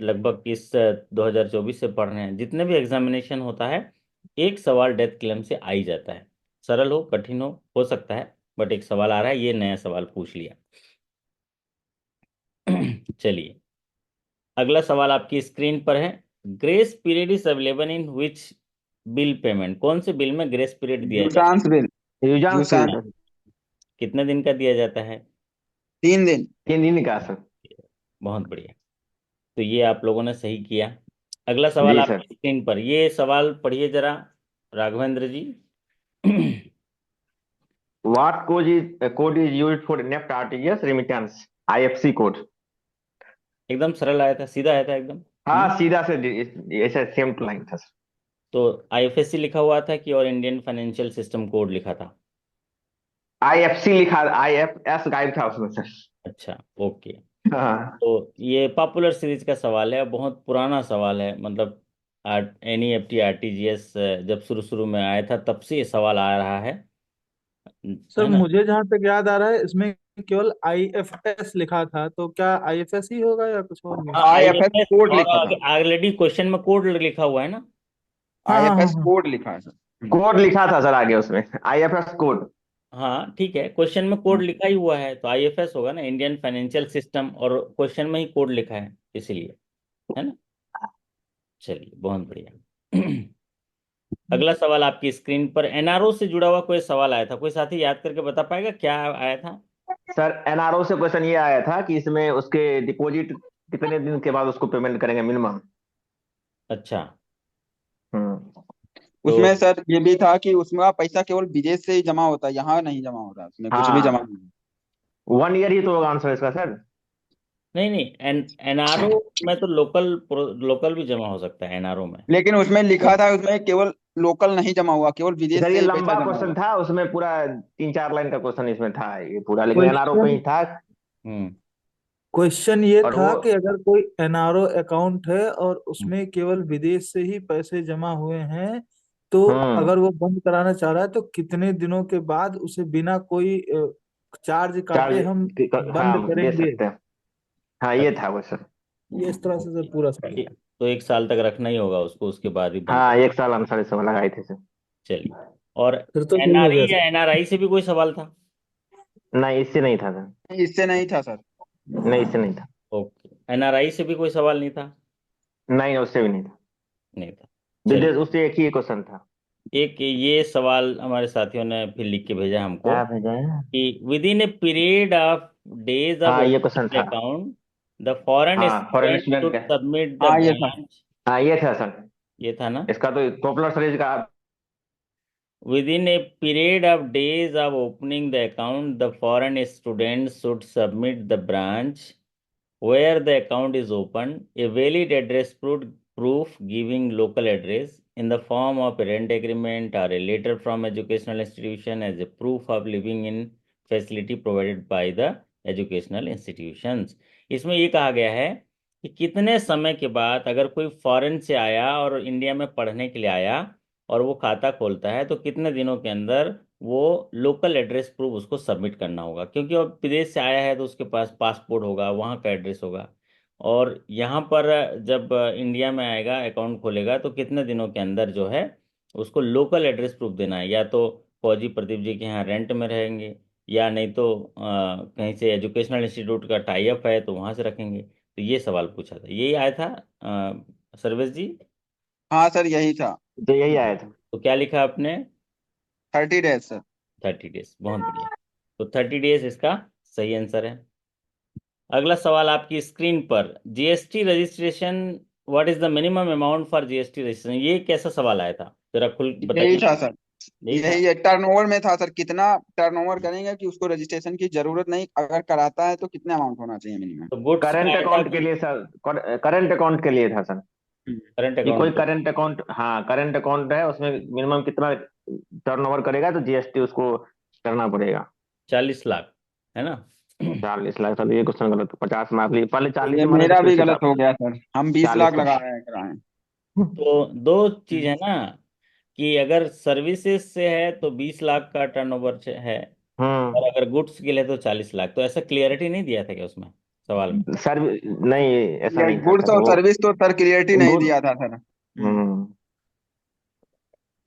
लगभग इस 2024 से पढ़ रहे हैं, जितने भी एग्जामिनेशन होता है एक सवाल डेथ क्लेम से आ ही जाता है। सरल हो कठिन हो सकता है, बट एक सवाल आ रहा है, ये नया सवाल पूछ लिया। चलिए, अगला सवाल आपकी स्क्रीन पर है। Grace period is available in which bill payment, कौन से बिल में ग्रेस पीरियड दिया जाता यूजांस बिल। यूजांस यूजान। बिल। है? कितने दिन का दिया जाता है? 3 दिन। 3 दिन का सर। बहुत बढ़िया, तो ये आप लोगों ने सही किया। अगला सवाल जी सर। आपकी स्क्रीन पर, ये सवाल पढ़िए जरा Raghavendra ji. What code is used for NEFT RTGS remittance, IFC code. एकदम सरल आया था, सीधा आया था एकदम। हाँ सीधा से, ऐसा सेम टू लाइन था सर। तो आईएफएससी लिखा हुआ था कि और इंडियन फाइनेंशियल सिस्टम कोड लिखा था? आईएफसी लिखा, आईएफएस गायब था उसमें सर। अच्छा, ओके। हाँ। तो ये पॉपुलर सीरीज का सवाल है, बहुत पुराना सवाल है, मतलब एनईएफटी आरटीजीएस जब शुरू शुरू में आया था तब से ये सवाल आ रहा सर है ना। मुझे जहां तक याद आ रहा है, इसमें केवल आईएफएस लिखा था, तो क्या आईएफएस ही होगा या कुछ और नहीं? हाँ आईएफएस आईएफएस, कोड और लिखा था। ऑलरेडी क्वेश्चन में कोड लिखा हुआ है ना। हाँ हाँ हाँ आईएफएस हाँ। कोड लिखा है सर। कोड लिखा था सर आगे उसमें, आईएफएस कोड। हाँ ठीक है, क्वेश्चन में कोड लिखा ही हुआ है तो आईएफएस होगा ना, इंडियन फाइनेंशियल सिस्टम, और क्वेश्चन में ही कोड लिखा है इसीलिए, है ना। चलिए बहुत बढ़िया। अगला सवाल आपकी स्क्रीन पर, एनआरओ से जुड़ा हुआ कोई सवाल आया था, कोई साथी याद करके बता पाएगा क्या आया था? सर एनआरओ से क्वेश्चन ये आया था कि इसमें उसके डिपॉजिट कितने दिन के बाद उसको पेमेंट करेंगे मिनिमम। अच्छा, हम्म। तो उसमें सर ये भी था कि उसमें पैसा केवल विदेश से ही जमा होता है, यहाँ नहीं जमा होता, उसमें कुछ भी जमा हाँ, नहीं। 1 ईयर ही तो होगा आंसर इसका सर। नहीं नहीं, एनआरओ में तो लोकल लोकल भी जमा हो सकता है एनआरओ में। लेकिन उसमें लिखा था, उसमें केवल लोकल नहीं जमा हुआ, केवल विदेश सर से ये ही पैसा लंबा जमा क्वेश्चन हुआ। था, उसमें पूरा 3-4 लाइन का क्वेश्चन इसमें था ये पूरा, लेकिन एनआरओ पे क्वेश्चन ही था। हम्म। क्वेश्चन ये और था वो कि अगर कोई एनआरओ अकाउंट है और उसमें केवल विदेश से ही पैसे जमा हुए हैं, तो हम्म अगर वो बंद कराना चाह रहा है तो कितने दिनों के बाद उसे बिना कोई चार्ज काटे चार्ज, हम बंद हाँ दे करेंगे। सकते हैं। हाँ ये था वो सर। ये इस तरह से सर पूरा सवाल है। तो 1 साल तक रखना ही होगा उसको, उसके बाद ही बंद कर। हाँ 1 साल आंसर इस समय लगाए थे सर। चलिए, और फिर तो सही हो एनआरई गया या सर। एनआरआई से भी कोई सवाल था? नहीं इससे नहीं था सर। इससे नहीं था सर। नहीं इससे नहीं था। ओके, एनआरआई से भी कोई सवाल नहीं था? नहीं उससे भी नहीं था। नहीं था। विदेश चलिए, उससे एक ही क्वेश्चन था। एक ये सवाल हमारे साथियों ने फिर लिख के भेजा हमको क्या भेजा है? कि with in a period of days of हाँ ये क्वेश्चन ओपनिंग था। अकाउंट द फॉरेन हाँ फॉरेन स्टूडेंट स्टूडेंट शुड का। सबमिट द हाँ ये था। ब्रांच। हाँ ये था सर। ये था ना। इसका तो पॉपुलर सीरीज का। Within a period of days of opening the account, the foreign student should submit the branch where the account is opened, a valid address proof giving local address in the form of a rent agreement or a letter from educational institution as a proof of living in facility provided by the educational institutions। इसमें ये कहा गया है कि कितने समय के बाद अगर कोई फॉरेन से आया और इंडिया में पढ़ने के लिए आया और वो खाता खोलता है तो कितने दिनों के अंदर वो लोकल एड्रेस प्रूफ उसको सबमिट करना होगा, क्योंकि वो विदेश से आया है तो उसके पास पासपोर्ट होगा, वहाँ का एड्रेस होगा। और यहाँ पर जब इंडिया में आएगा अकाउंट खोलेगा तो कितने दिनों के अंदर जो है उसको लोकल एड्रेस प्रूफ देना है, या तो फौजी प्रदीप जी के यहाँ रेंट में रहेंगे, या नहीं तो कहीं से एजुकेशनल इंस्टीट्यूट का टाई अप है तो वहाँ से रखेंगे। तो ये सवाल पूछा था, यही आया था सर्वेश जी। हाँ सर, यही था। तो यही आया था। तो क्या लिखा आपने? 30 डेज सर। 30 डेज, बहुत बढ़िया। तो 30 डेज इसका सही आंसर है। अगला सवाल आपकी स्क्रीन पर, GST registration, what is the minimum amount for GST registration, ये कैसा सवाल आया था, जरा खुल यही बताइए। था सर, यही था। यही है। टर्नओवर में था सर, कितना टर्नओवर करेंगे कि उसको रजिस्ट्रेशन की जरूरत नहीं, अगर कराता है तो कितना अमाउंट होना चाहिए मिनिमम। तो गुड्स का करंट आया था अकाउंट के कि लिए सर, करंट अकाउंट के लिए था सर। करंट कि कोई अकाउंट? करंट अकाउंट, हाँ करंट अकाउंट है, उसमें मिनिमम कितना टर्नओवर करेगा तो जीएसटी उसको करना पड़ेगा। 40 लाख, है ना? 40 लाख। सर ये क्वेश्चन गलत, 50 मार्क लिए, पहले तो 40 ये ही माने थे मेरा तो भी इस गलत हिसाब हो से गया सर, हम 20 लाख 40 का। लगाए कराए। तो दो चीज है ना, कि अगर सर्विसेज से है तो 20 लाख का टर्नओवर है, और हम्म। अगर गुड्स के लिए तो 40 लाख। तो ऐसा क्लियरिटी नहीं दिया था क्या उसमें सवाल में? सर नहीं, ऐसा ये नहीं था गुड्स सर और वो। सर्विस तो सर क्लियरिटी नहीं गुड। दिया था सर। हम्म।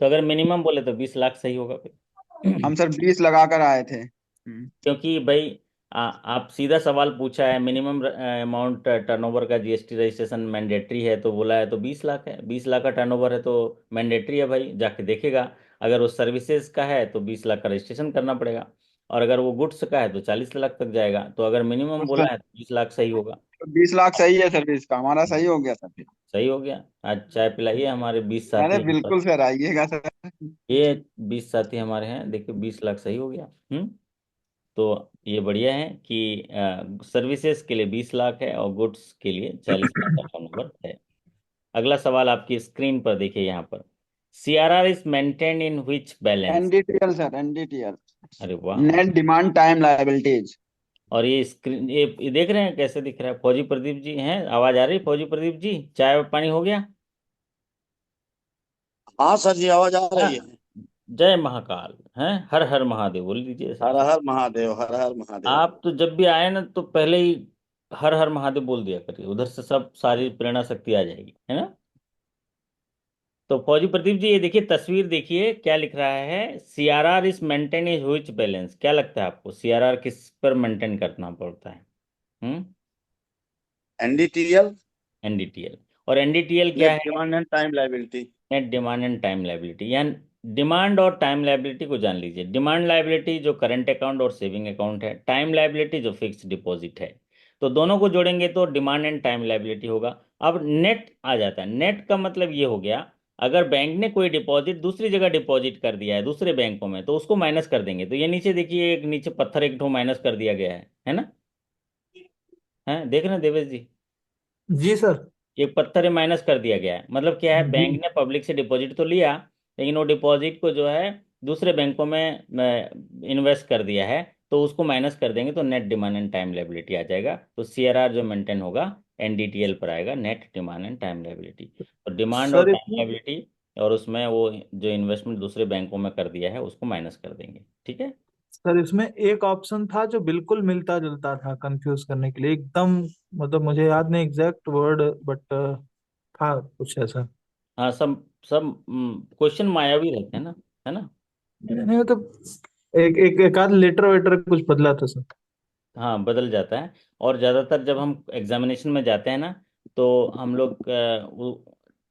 तो अगर मिनिमम बोले तो 20 लाख सही होगा फिर। हम सर 20 लगा कर आए थे। क्योंकि भाई आप सीधा सवाल पूछा है, मिनिमम अमाउंट टर्नओवर का जीएसटी रजिस्ट्रेशन मैंडेटरी है तो बोला है, तो 20 लाख है, 20 लाख का टर्नओवर है तो मैंडेटरी है भाई, जाके देखेगा। अगर वो सर्विसेज का है तो 20 लाख का रजिस्ट्रेशन करना पड़ेगा, और अगर वो गुड्स का है तो 40 लाख तक जाएगा। तो अगर मिनिमम तो बोला सर है तो 20 लाख सही होगा। 20 लाख सही है सर्विस का, हमारा सही हो गया सर। सही हो गया। आज चाय पिलाइए हमारे 20 अरे साथी यहाँ पर। बिल्कुल सर, आइएगा सर। ये 20 साथी हमारे हैं, देखिए 20 लाख सही हो गया। तो ये बढ़िया है कि सर्विसेज के लिए 20 लाख है और गुड्स के लिए 40 लाख का टर्नओवर है। अगला सवाल आपकी स्क्रीन पर देखिए यहाँ पर, CRR is maintain in which balance? NDTL sir, NDTL. अरे वाह। Net demand time liabilities. और ये स्क्रीन, ये देख रहे हैं कैसे दिख रहा है? फौजी प्रदीप जी हैं, आवाज आ रही? फौजी प्रदीप जी, चाय पानी हो गया? हाँ सर जी, आवाज आ रही हाँ। है। जय महाकाल हैं, हर हर महादेव बोल दीजिए साथ हर साथ। हर महादेव, हर हर महादेव। आप तो जब भी आए ना तो पहले ही हर हर महादेव बोल दिया करिए, उधर से सब सारी प्रेरणा शक्ति आ जाएगी, है ना? तो फौजी प्रदीप जी, ये देखिए तस्वीर देखिए, क्या लिख रहा है, CRR is maintain is which balance? क्या लगता है आपको, सीआरआर किस पर मेंटेन करना पड़ता है? एनडीटीएल। एनडीटीएल। और एनडीटीएल क्या नेट है? Demand and time liability. Net demand and time liability. यानी डिमांड और टाइम लाइबिलिटी को जान लीजिए। डिमांड लाइबिलिटी जो करंट अकाउंट और सेविंग अकाउंट है, टाइम लाइबिलिटी जो फिक्स डिपॉजिट है। तो दोनों को जोड़ेंगे तो डिमांड एंड टाइम लाइबिलिटी होगा। अब नेट आ जाता है। नेट का मतलब ये हो गया, अगर बैंक ने कोई डिपॉजिट दूसरी जगह डिपॉजिट कर दिया है दूसरे बैंकों में तो उसको माइनस कर देंगे। तो ये नीचे देखिए, एक नीचे पत्थर एक ठो माइनस कर दिया गया है ना? है, देख रहे हैं देवेश जी? जी सर। एक पत्थर माइनस कर दिया गया है, मतलब क्या है, जी बैंक ने पब्लिक से डिपॉजिट तो लिया, लेकिन वो डिपॉजिट को जो है दूसरे बैंकों में इन्वेस्ट कर दिया है, तो उसको माइनस कर देंगे तो net demand and time liability आ जाएगा। तो सीआरआर जो मेंटेन होगा एनडीटीएल पर आएगा, net demand and time liability. और डिमांड और सर टाइम इसमें लाइबिलिटी, और उसमें वो जो इन्वेस्टमेंट दूसरे बैंकों में कर दिया है उसको माइनस कर देंगे। ठीक है। सर इसमें एक ऑप्शन था जो बिल्कुल मिलता जुलता था, कंफ्यूज करने के लिए एकदम, मतलब मुझे याद नहीं एग्जैक्ट वर्ड, बट था कुछ ऐसा। हाँ, सब सब क्वेश्चन मायावी रहते हैं ना, है ना? नहीं मतलब एक एक एक आध लेटर वेटर कुछ बदला था सर। हाँ, बदल जाता है। और ज़्यादातर जब हम एग्जामिनेशन में जाते हैं ना, तो हम लोग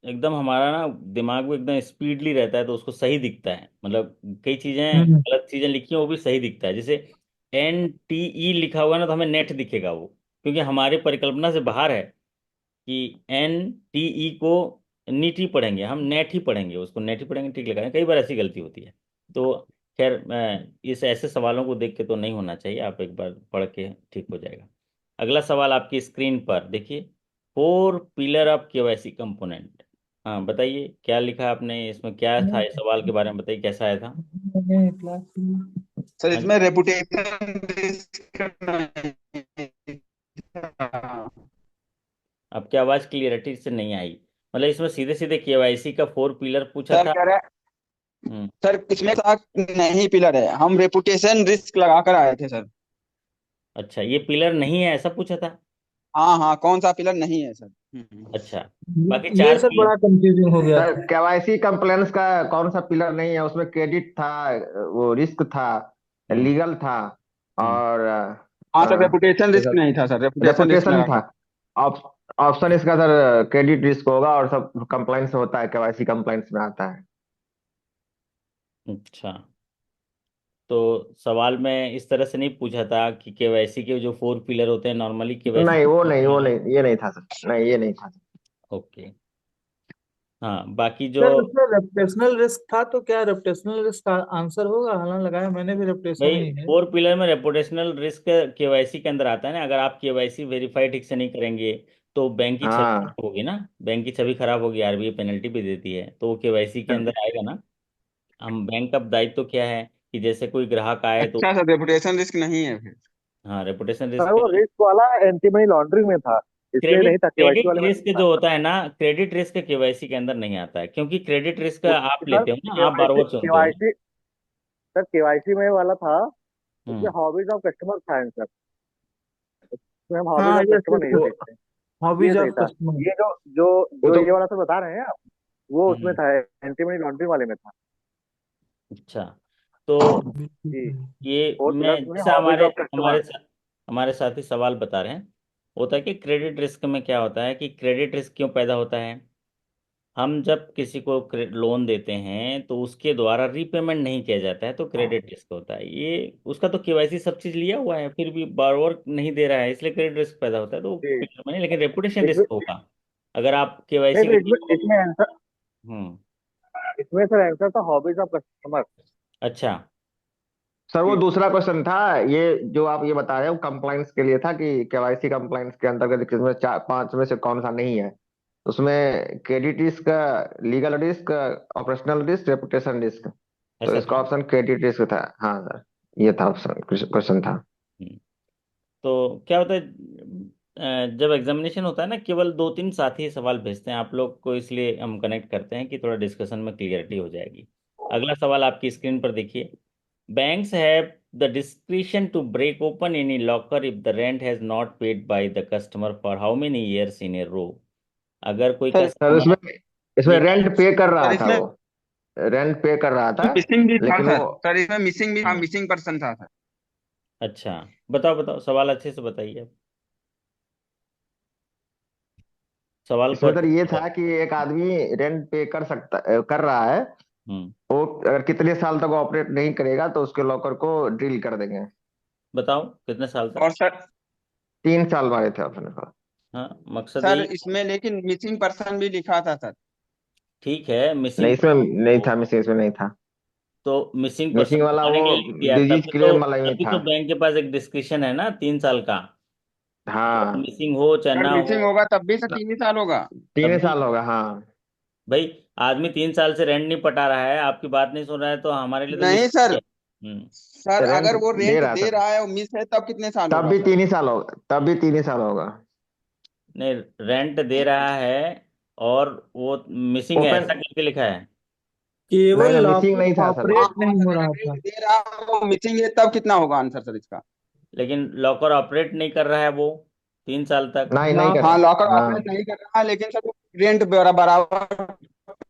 एकदम हमारा ना दिमाग में एकदम स्पीडली रहता है तो उसको सही दिखता है, मतलब कई चीज़ें हम्म। गलत चीज़ें लिखी हैं वो भी सही दिखता है। जैसे NTE लिखा हुआ है ना तो हमें नेट दिखेगा वो, क्योंकि हमारी परिकल्पना से बाहर है कि NTE को नीट ही पढ़ेंगे, हम नेट ही पढ़ेंगे, उसको नेट ही पढ़ेंगे, ठीक लगा है। कई बार ऐसी गलती होती है। तो खैर, इस ऐसे सवालों को देख के तो नहीं होना चाहिए, आप एक बार पढ़ के ठीक हो जाएगा। अगला सवाल आपकी स्क्रीन पर देखिए, 4 पिलर ऑफ केवाईसी कंपोनेंट। हाँ बताइए क्या लिखा है आपने, इसमें क्या था, इस सवाल के बारे में बताइए कैसा आया था। सर हाँ जी। इसमें रेपुटेशन रिस्क नहीं था। आपकी आवाज क्लियरिटी से नहीं आई। मतलब इसमें सीधे सीधे केवाईसी का 4 पिलर पूछा सर था। कह रहे हम्म। सर इसमें साथ नहीं पिलर है, हम रेपुटेशन रिस्क लगा कर आए थे सर। अच्छा, ये पिलर नहीं है ऐसा पूछा था। हाँ हाँ, कौन सा पिलर नहीं है सर। अच्छा, बाकी ये चार सर पिलर। बड़ा कंफ्यूजिंग हो गया सर था। केवाईसी कंप्लेंट्स का कौन सा पिलर नहीं है? उसमें क्रेडिट था, वो रिस्क था, हम्म। लीगल था, हम्म। और हाँ सर, रेपुटेशन रिस्क नहीं था सर, रेपुटेशन रिस्क रेपुटेशन लगा था। के। ऑप्शन इसका सर क्रेडिट रिस्क होगा, और सब कंप्लाइंस होता है, केवाईसी कंप्लाइंस में आता है। अच्छा, तो सवाल में इस तरह से नहीं पूछा था कि केवाईसी के जो 4 पिलर होते हैं नॉर्मली केवाईसी। नहीं, वो नहीं, ये नहीं था सर, नहीं ये नहीं था। ओके। हाँ बाकी जो, सर उसमें रेपुटेशनल रिस्क था, तो क्या रेपुटेशनल रिस्क का आंसर होगा? हालांकि लगाया मैंने भी रेपुटेशन भाई ही है। 4 पिलर में रेपुटेशनल रिस्क केवाईसी के अंदर आता है ना। अगर आप केवाईसी वेरीफाई ठीक से नहीं करेंगे तो बैंक की छवि हाँ खराब होगी ना, बैंक की छवि खराब होगी, आरबीआई पेनल्टी भी देती है, तो वो केवाईसी के अंदर आएगा ना। हम बैंक का दायित्व तो क्या है कि जैसे कोई ग्राहक आए तो, अच्छा सर, रेपुटेशन रिस्क नहीं है फिर। हाँ रेपुटेशन सर रिस्क। वो रिस्क वाला एंटी मनी लॉन्ड्रिंग में था, इसलिए क्रेडिट नहीं था, केवाईसी क्रेडिट वाले में रिस्क नहीं था। जो होता है ना, क्रेडिट रिस्क केवाईसी के अंदर नहीं आता है, क्योंकि क्रेडिट रिस्क आप सर लेते हो ना, आप केवाईसी बारबर चुनते हो ना। केवाईसी सर केवाईसी में वाला था, उसमें हम्म। हॉबीज ऑफ कस्टमर था आंसर। उसमें हम हॉबीज हाँ ऑफ ये कस्टमर सर, नहीं वो देखते। ये हॉबीज सही ऑफ था। कस्टमर। ये जो जो वो जो तो ये वाला सर बता रहे हैं आप, वो उसमें हम्म। था, एंटी मनी लॉन्ड्रिंग वाले में था। अच्छा, तो जी। ये फोर मैं प्लस में जैसे हॉबीज हमारे ऑफ कस्टमर। हमारे साथी सवाल बता रहे हैं, होता है कि क्रेडिट रिस्क में क्या होता है कि क्रेडिट रिस्क क्यों पैदा होता है। हम जब किसी को लोन देते हैं तो उसके द्वारा रीपेमेंट नहीं किया जाता है तो क्रेडिट रिस्क होता है। ये उसका तो केवाईसी सब चीज लिया हुआ है, फिर भी बारबार नहीं दे रहा है, इसलिए क्रेडिट रिस्क पैदा होता है, तो जी। क्लियर में नहीं, लेकिन रेपुटेशन इसमें रिस्क होगा अगर आप नहीं केवाईसी सर, करके। इसमें आंसर, हम्म। इसमें सर आंसर था हॉबीज ऑफ कस्टमर। अच्छा। सर वो जी। दूसरा क्वेश्चन था। ये जो आप ये बता रहे हो कंप्लाइंस के लिए था कि केवाईसी कंप्लाइंस के अंतर्गत किसमें चार पांच में से कौन सा नहीं है। उसमें credit risk, legal risk, operational risk, reputation risk. तो ऐसा इसका था। ऑप्शन क्रेडिट रिस्क था। हाँ सर, ये था ऑप्शन, क्वेश्चन था। हम्म। तो क्या होता है, जब एग्जामिनेशन होता है ना, केवल 2-3 साथी सवाल भेजते हैं आप लोग को, इसलिए हम कनेक्ट करते हैं कि थोड़ा डिस्कशन में क्लियरिटी हो जाएगी। अगला सवाल आपकी स्क्रीन पर देखिए, banks have the discretion to break open any locker if the rent has not paid by the customer for how many years in a row. अगर कोई सर सर कस्टमर, इसमें इसमें एक, रेंट पे कर रहा सर था इसमें वो, रेंट पे कर रहा था, मिसिंग भी था लेकिन वो सर, सर इसमें मिसिंग भी था, हम्म, मिसिंग पर्सन था सर। अच्छा बताओ बताओ सवाल अच्छे से बताइए आप। सवाल को इसमें सर अच्छे ये से था कि एक आदमी रेंट पे कर रहा है। हम्म। वो अगर कितने साल तक ऑपरेट नहीं करेगा तो उसके लॉकर को ड्रिल कर देंगे। बताओ कितने साल तक। और सर 3 साल मारे थे अपने पास। हाँ मकसद सर यही। इसमें लेकिन मिसिंग पर्सन भी लिखा था सर। ठीक है, नहीं, मिसिंग इसमें नहीं पर्सन। था, मिसिंग इसमें नहीं था। तो मिसिंग पर्सन मिसिंग वाला वो बताने के लिए किया, डिजीज क्लेम वाला में तभी था। तो बैंक के पास एक डिस्क्रिप्शन है ना 3 साल का। हाँ, मिसिंग हो चाहे सर ना हो, मिसिंग होगा तब भी सर 3 ही साल होगा। तब तीन ही भी। साल होगा हाँ। भाई आदमी 3 साल से रेंट नहीं पटा रहा है, आपकी बात नहीं सुन रहा है, तो हमारे लिए तो नहीं मिसिंग सर, है। हम्म। सर रेंट अगर वो दे रेंट रहा दे था, रहा है और मिस है तब कितने साल तब होगा भी सर। 3 ही साल होगा, तब भी 3 ही साल होगा। नहीं, रेंट दे रहा है और वो मिसिंग है ओपन, ऐसा करके लिखा है। नहीं केवल ना, मिसिंग लॉकर नहीं था असल में। हाँ ऑपरेट हाँ नहीं हो सर, रहा अगर था। रेंट दे रहा है वो मिसिंग है तब कितना होगा आंसर सर इसका। लेकिन लॉकर ऑपरेट नहीं कर रहा है वो 3 साल तक। नहीं, नहीं कर हाँ लॉकर रहा हाँ। ऑपरेट नहीं कर रहा है, लेकिन सर रेंट बराबर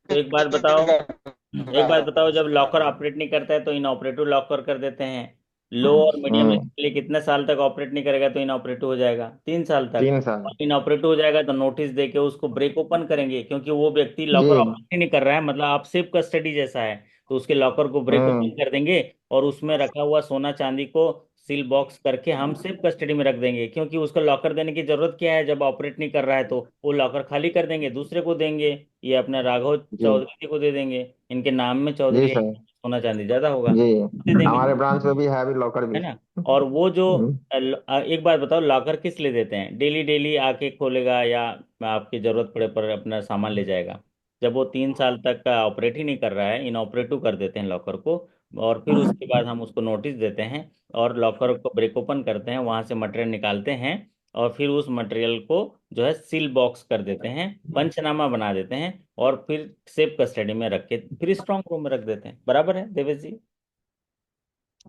तो एक बात पे बताओ, कर एक रहा बात है। बताओ, जब लॉकर ऑपरेट नहीं करता है तो इनऑपरेटिव लॉकर कर देते हैं। लो और मीडियम हम्म, रिस्क के लिए कितने साल तक ऑपरेट नहीं करेगा तो इनऑपरेटिव हो जाएगा, 3 साल तक। 3 साल। और इनऑपरेटिव हो जाएगा तो नोटिस दे के उसको ब्रेक ओपन करेंगे, क्योंकि वो व्यक्ति जी। लॉकर ऑपरेट ही नहीं कर रहा है, मतलब आप सेफ कस्टडी जैसा है। तो उसके लॉकर को ब्रेक ओपन हम्म, कर देंगे और उसमें रखा हुआ सोना चांदी को सील बॉक्स करके हम सेफ कस्टडी में रख देंगे, क्योंकि उसको लॉकर देने की जरूरत क्या है, जब ऑपरेट नहीं कर रहा है तो वो लॉकर खाली कर देंगे, दूसरे को देंगे। ये अपने राघव जी चौधरी जी को दे देंगे, इनके नाम में जी चौधरी है, सर। सोना चांदी ज्यादा होगा, जी, दे देंगे, हमारे ब्रांच में भी है, भी लॉकर भी। है ना। और वो जो हम्म। एक बात बताओ, लॉकर किस लिए देते हैं? डेली डेली आके खोलेगा या आपकी जरूरत पड़े पर अपना सामान ले जाएगा? जब वो 3 साल तक का ऑपरेट ही नहीं कर रहा है, इनऑपरेटिव कर देते हैं लॉकर को, और फिर उसके बाद हम उसको नोटिस देते हैं और लॉकर को ब्रेक ओपन करते हैं, वहां से मटेरियल निकालते हैं और फिर उस मटेरियल को जो है सील बॉक्स कर देते हैं, पंचनामा बना देते हैं और फिर सेफ कस्टडी में रख के फिर स्ट्रांग रूम में रख देते हैं। बराबर है देवेश जी? जी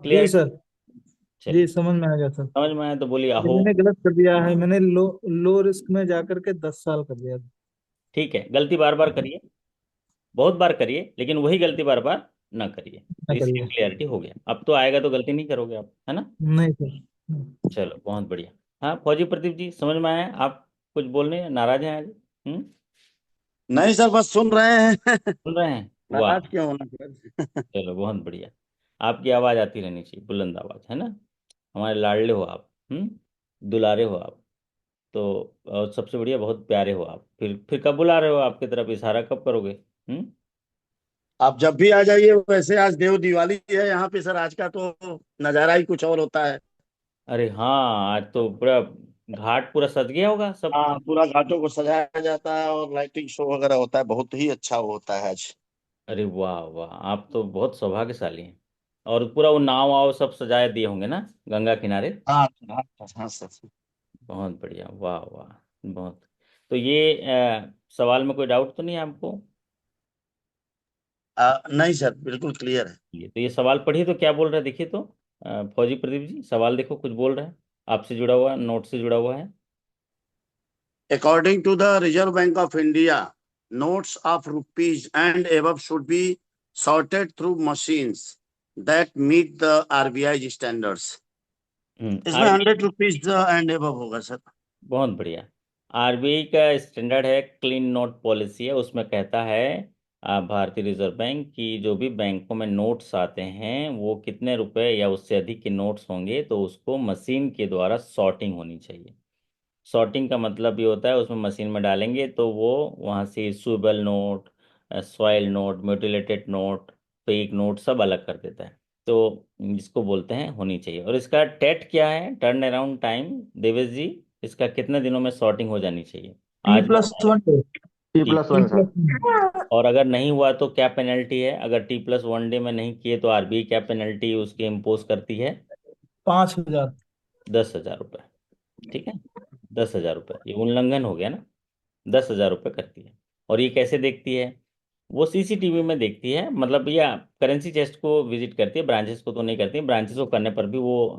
क्लियर? सर, जी चलिए, समझ में आ गया सर। समझ में आया तो बोलिए ये अहो। मैंने गलत कर दिया है, मैंने लो लो रिस्क में जाकर के 10 साल कर दिया। ठीक है, गलती बार बार करिए, बहुत बार करिए, लेकिन वही गलती बार बार ना करिए। तो ना इससे करिए। क्लियरिटी हो गया, अब तो आएगा तो गलती नहीं करोगे आप, है ना। नहीं सर। चलो बहुत बढ़िया। हाँ फौजी प्रदीप जी, समझ में आया? आप कुछ बोलने नाराज हैं आज? हम्म। नहीं सर, बस सुन रहे हैं। सुन रहे हैं, वाह। नाराज क्यों होना सर? चलो बहुत बढ़िया। आपकी आवाज़ आती रहनी चाहिए, बुलंद आवाज़, है ना। हमारे लाडले हो आप, दुलारे हो आप। तो और सबसे बढ़िया, बहुत प्यारे हो आप। फिर कब बुला रहे हो? आपकी तरफ इशारा कब करोगे? हम्म। आप जब भी आ जाइए। वैसे आज देव दिवाली है यहाँ पे सर, आज का तो नजारा ही कुछ और होता है। अरे हाँ, आज तो पूरा घाट पूरा सज गया होगा सब। हाँ, पूरा घाटों को सजाया जाता है और लाइटिंग शो वगैरह होता है, बहुत ही अच्छा वो होता है आज। अरे वाह वाह, आप तो बहुत सौभाग्यशाली हैं। और पूरा वो नाव वाव सब सजाए दिए होंगे ना गंगा किनारे? हाँ हाँ हाँ सर। बहुत बढ़िया, वाह वाह। बहुत। तो ये सवाल में कोई डाउट तो नहीं है आपको? नहीं सर, बिल्कुल क्लियर है। ये तो, ये सवाल पढ़िए तो क्या बोल रहा है, देखिए तो। फौजी प्रदीप जी, सवाल देखो, कुछ बोल रहा है, आपसे जुड़ा हुआ, नोट से जुड़ा हुआ है। According to the Reserve Bank of India, notes of rupees and above should be sorted through machines that meet the RBI standards. इसमें आरबीआई, 100 रुपीज एंड एबव होगा सर। बहुत बढ़िया। आरबीआई का स्टैंडर्ड है, क्लीन नोट पॉलिसी है, उसमें कहता है भारतीय रिजर्व बैंक की जो भी बैंकों में नोट्स आते हैं वो कितने रुपए या उससे अधिक के नोट्स होंगे तो उसको मशीन के द्वारा सॉर्टिंग होनी चाहिए। सॉर्टिंग का मतलब ये होता है, उसमें मशीन में डालेंगे तो वो वहाँ से issuable note, soil note, mutilated note, fake note सब अलग कर देता है। तो जिसको बोलते हैं होनी चाहिए। और इसका टेट क्या है, टर्न अराउंड टाइम, देवेश जी? इसका कितने दिनों में सॉर्टिंग हो जानी चाहिए? टी आज प्लस बताएं। One day. T T+1 T sir. Plus और अगर नहीं हुआ तो क्या पेनल्टी है? अगर T+1 डे में नहीं किए तो आरबीआई क्या पेनल्टी उसकी इम्पोज करती है? 5,000। 10,000 रुपये। ठीक है, 10,000 रुपये, ये उल्लंघन हो गया ना। 10,000 रुपये करती है। और ये कैसे देखती है? वो सीसीटीवी में देखती है, मतलब ये करेंसी चेस्ट को विजिट करती है, ब्रांचेस को तो नहीं करती। ब्रांचेस को करने पर भी वो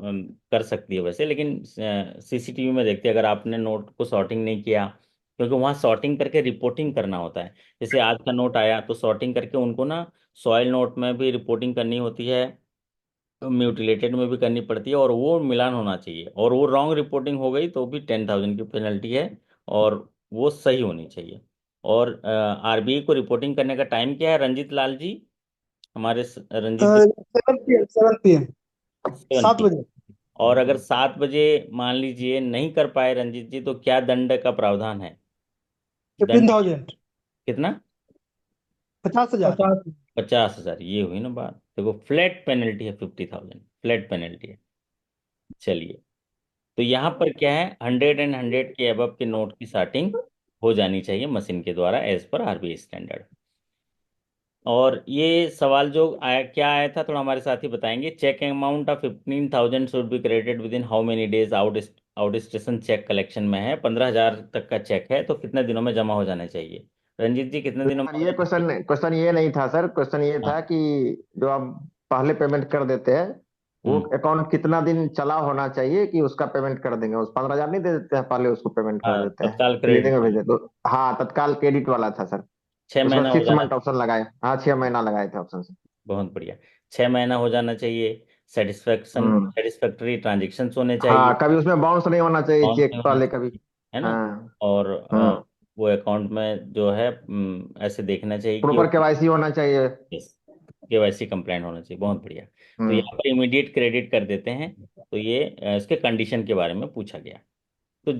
कर सकती है वैसे, लेकिन सीसीटीवी में देखती है अगर आपने नोट को सॉर्टिंग नहीं किया, क्योंकि वहाँ सॉर्टिंग करके रिपोर्टिंग करना होता है। जैसे आज का नोट आया तो सॉर्टिंग करके उनको ना सॉइल नोट में भी रिपोर्टिंग करनी होती है, म्यूटिलेटेड में भी करनी पड़ती है, और वो मिलान होना चाहिए। और वो रॉन्ग रिपोर्टिंग हो गई तो भी 10,000 की पेनल्टी है, और वो सही होनी चाहिए। और आरबीआई को रिपोर्टिंग करने का टाइम क्या है, रंजीत लाल जी? हमारे रंजीत जी? 7 PM 7 PM, 7 7 पी बजे और अगर 7 बजे मान लीजिए नहीं कर पाए रंजीत जी, तो क्या दंड का प्रावधान है? दंड 15,000, कितना? 50,000। 50। 50,000। ये हुई ना बात, देखो फ्लैट पेनल्टी है, 50,000 फ्लैट पेनल्टी है। चलिए, तो यहाँ पर क्या है, 100 के अबव के नोट की सॉर्टिंग हो जानी चाहिए मशीन के द्वारा, एज पर आरबीआई स्टैंडर्ड। और ये सवाल जो आया, क्या आया था, थोड़ा हमारे साथी बताएंगे। Cheque amount of 15,000 should be credited within how many days? Outstation cheque collection में है, 15,000 तक का चेक है तो कितने दिनों में जमा हो जाना चाहिए? रंजीत जी, कितने तो दिनों में यार हो ये जाना चाहिए? क्वेश्चन क्वेश्चन ये नहीं था सर, क्वेश्चन ये हाँ। था कि जो आप पहले पेमेंट कर देते हैं, वो हम्म। अकाउंट कितना दिन चला होना चाहिए कि उसका पेमेंट कर देंगे? उस 15,000 नहीं दे देते हैं, पहले उसको पेमेंट कर हाँ, देते हैं, तत्काल क्लियरिंग क्रेडिट में भेज चाहिए। देते तो। हाँ, तत्काल क्रेडिट वाला था सर। 6 महीना उसमें हो 6 जाना मंथ ऑप्शन लगाए, हाँ 6 महीना लगाए थे ऑप्शन से। बहुत बढ़िया। 6 महीना हो जाना चाहिए। हम्म। सेटिस्फैक्टरी ट्रांजेक्शन होने चाहिए। हाँ, कभी उसमें बाउंस नहीं होना चाहिए बाउंस नहीं चेक होना पहले कभी। चाहिए, है ना। हाँ। और हाँ, वो अकाउंट में जो है ऐसे देखना चाहिए कि प्रॉपर केवाईसी होना चाहिए। केवाईसी कंप्लाइंट होना चाहिए। बहुत बढ़िया। तो हम्म। यहाँ पर इमीडिएट क्रेडिट कर देते हैं। तो ये इसके कंडीशन के बारे में पूछा गया। तो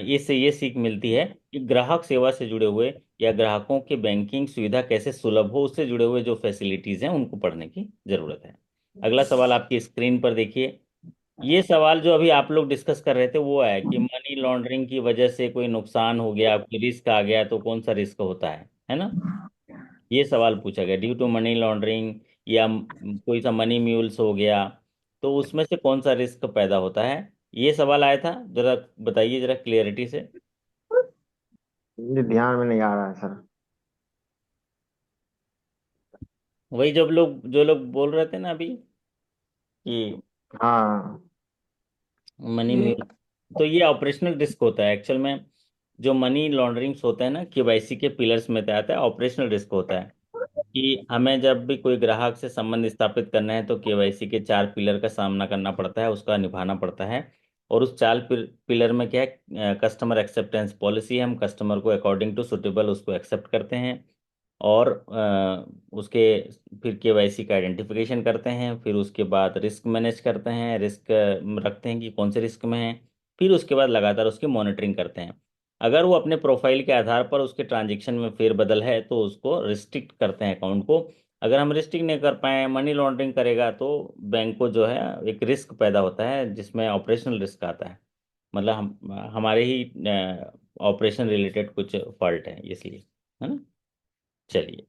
ये से ये सीख मिलती है कि ग्राहक सेवा से जुड़े हुए या ग्राहकों की बैंकिंग सुविधा कैसे सुलभ हो, उससे जुड़े हुए जो फैसिलिटीज हैं उनको पढ़ने की जरूरत है। अगला सवाल आपकी स्क्रीन पर देखिए। ये सवाल जो अभी आप लोग डिस्कस कर रहे थे वो है कि मनी लॉन्ड्रिंग की वजह से कोई नुकसान हो गया, कोई रिस्क आ गया तो कौन सा रिस्क होता है ना। ये सवाल पूछा गया, ड्यू टू मनी लॉन्ड्रिंग या कोई सा मनी म्यूल्स हो गया तो उसमें से कौन सा रिस्क पैदा होता है। ये सवाल आया था, जरा बताइए जरा क्लियरिटी से। मुझे ध्यान में नहीं आ रहा है सर। वही जो लोग बोल रहे थे ना अभी कि हाँ। मनी म्यूल, तो ये ऑपरेशनल रिस्क होता है एक्चुअल में। जो मनी लॉन्ड्रिंग्स होते हैं ना, केवाईसी के पिलर्स में तो आता है, ऑपरेशनल रिस्क होता है कि हमें जब भी कोई ग्राहक से संबंध स्थापित करना है तो केवाईसी के 4 पिलर का सामना करना पड़ता है, उसका निभाना पड़ता है। और उस 4 पिलर में क्या है, कस्टमर एक्सेप्टेंस पॉलिसी, हम कस्टमर को अकॉर्डिंग टू सुटेबल उसको एक्सेप्ट करते हैं। और उसके फिर केवाईसी का आइडेंटिफिकेशन करते हैं, फिर उसके बाद रिस्क मैनेज करते हैं, रिस्क रखते हैं कि कौन से रिस्क में है। फिर उसके बाद लगातार उसकी मॉनिटरिंग करते हैं। अगर वो अपने प्रोफाइल के आधार पर उसके ट्रांजेक्शन में फेरबदल है तो उसको रिस्ट्रिक्ट करते हैं अकाउंट को। अगर हम रिस्ट्रिक्ट नहीं कर पाए, मनी लॉन्ड्रिंग करेगा तो बैंक को जो है एक रिस्क पैदा होता है जिसमें ऑपरेशनल रिस्क आता है। मतलब हम हमारे ही ऑपरेशन रिलेटेड कुछ फॉल्ट है इसलिए, है ना। चलिए,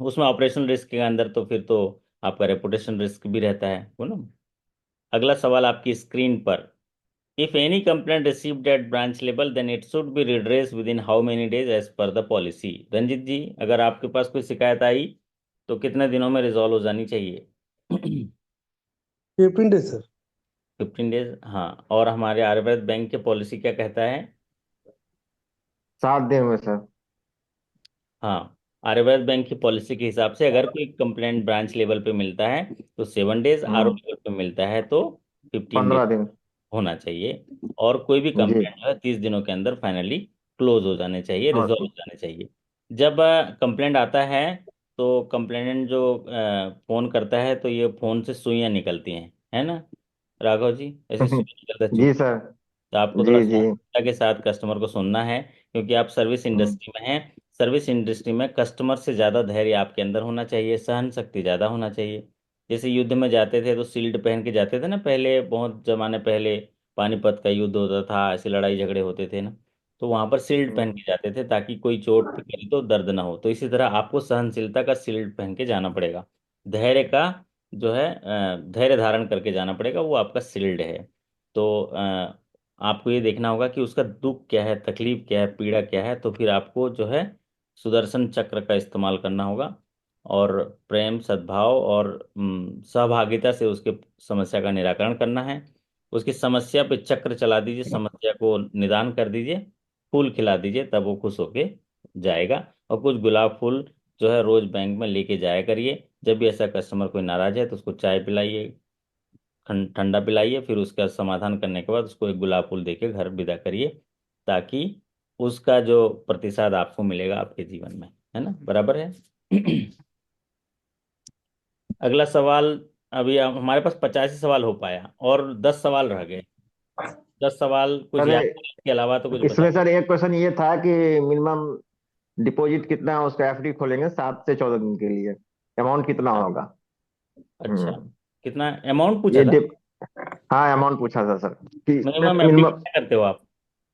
उसमें ऑपरेशनल रिस्क के अंदर तो फिर तो आपका रेपुटेशन रिस्क भी रहता है वो ना। अगला सवाल आपकी स्क्रीन पर। If any complaint received at branch level then it should be redress within how many days as per the policy. Ranjit ji, अगर आपके पास कोई शिकायत आई तो कितने दिनों में रिजॉल्व हो जानी चाहिए। 15 days सर। 15 डेज, हाँ। और हमारे आर्यव्रत बैंक के पॉलिसी क्या कहता है। 7 दिन में सर। हाँ, आर्यव्रत बैंक की पॉलिसी के हिसाब से अगर कोई कंप्लेंट ब्रांच लेवल पे मिलता है तो 7 डेज, आरओ हम्म। लेवल पे मिलता है तो 15 डेज 15 दिन। होना चाहिए। और कोई भी जी। कंप्लेंट जो है 30 दिनों के अंदर फाइनली क्लोज हो जाने चाहिए, और रिजॉल्व हो जाने चाहिए। जब कंप्लेंट आता है तो कंप्लेनेंट जो फोन करता है तो ये फोन से सुइयां निकलती हैं, है ना राघव जी, ऐसे सुइयां निकलता है जी चुप। सर। तो आपको थोड़ा जी जी। सतर्कता के साथ कस्टमर को सुनना है, क्योंकि आप सर्विस हम्म। इंडस्ट्री में हैं। सर्विस इंडस्ट्री में कस्टमर से ज़्यादा धैर्य आपके अंदर होना चाहिए, सहन शक्ति ज़्यादा होना चाहिए। जैसे युद्ध में जाते थे तो शील्ड पहन के जाते थे ना, पहले बहुत जमाने पहले पानीपत का युद्ध होता था, ऐसे लड़ाई झगड़े होते थे ना, तो वहां पर शील्ड पहन के जाते थे ताकि कोई चोट करे तो दर्द ना हो। तो इसी तरह आपको सहनशीलता का शील्ड पहन के जाना पड़ेगा। धैर्य का जो है धैर्य धारण करके जाना पड़ेगा, वो आपका शील्ड है। तो आपको ये देखना होगा कि उसका दुख क्या है, तकलीफ क्या है, पीड़ा क्या है, तो फिर आपको जो है सुदर्शन चक्र का इस्तेमाल करना होगा और प्रेम सद्भाव और सहभागिता से उसके समस्या का निराकरण करना है। उसकी समस्या पे चक्र चला दीजिए, समस्या को निदान कर दीजिए, फूल खिला दीजिए, तब वो खुश होके जाएगा। और कुछ गुलाब फूल जो है रोज बैंक में लेके जाया करिए। जब भी ऐसा कस्टमर कोई नाराज है तो उसको चाय पिलाइए, ठंडा पिलाइए, फिर उसका समाधान करने के बाद उसको एक गुलाब फूल देके घर विदा करिए, ताकि उसका जो प्रतिसाद आपको मिलेगा आपके जीवन में, है ना, बराबर है। अगला सवाल। अभी हमारे पास 85 सवाल हो पाया और 10 सवाल रह गए। 10 सवाल कुछ सर याद है इसके अलावा तो कुछ बता। इसमें सर एक क्वेश्चन ये था कि मिनिमम डिपॉजिट कितना है उसका, एफडी खोलेंगे 7 से 14 दिन के लिए, अमाउंट कितना होगा। अच्छा, हम्म। कितना अमाउंट पूछा ये था। डिप हाँ, अमाउंट पूछा था सर कि मिनिमम एफडी मिनिमम। कितना करते हो आप।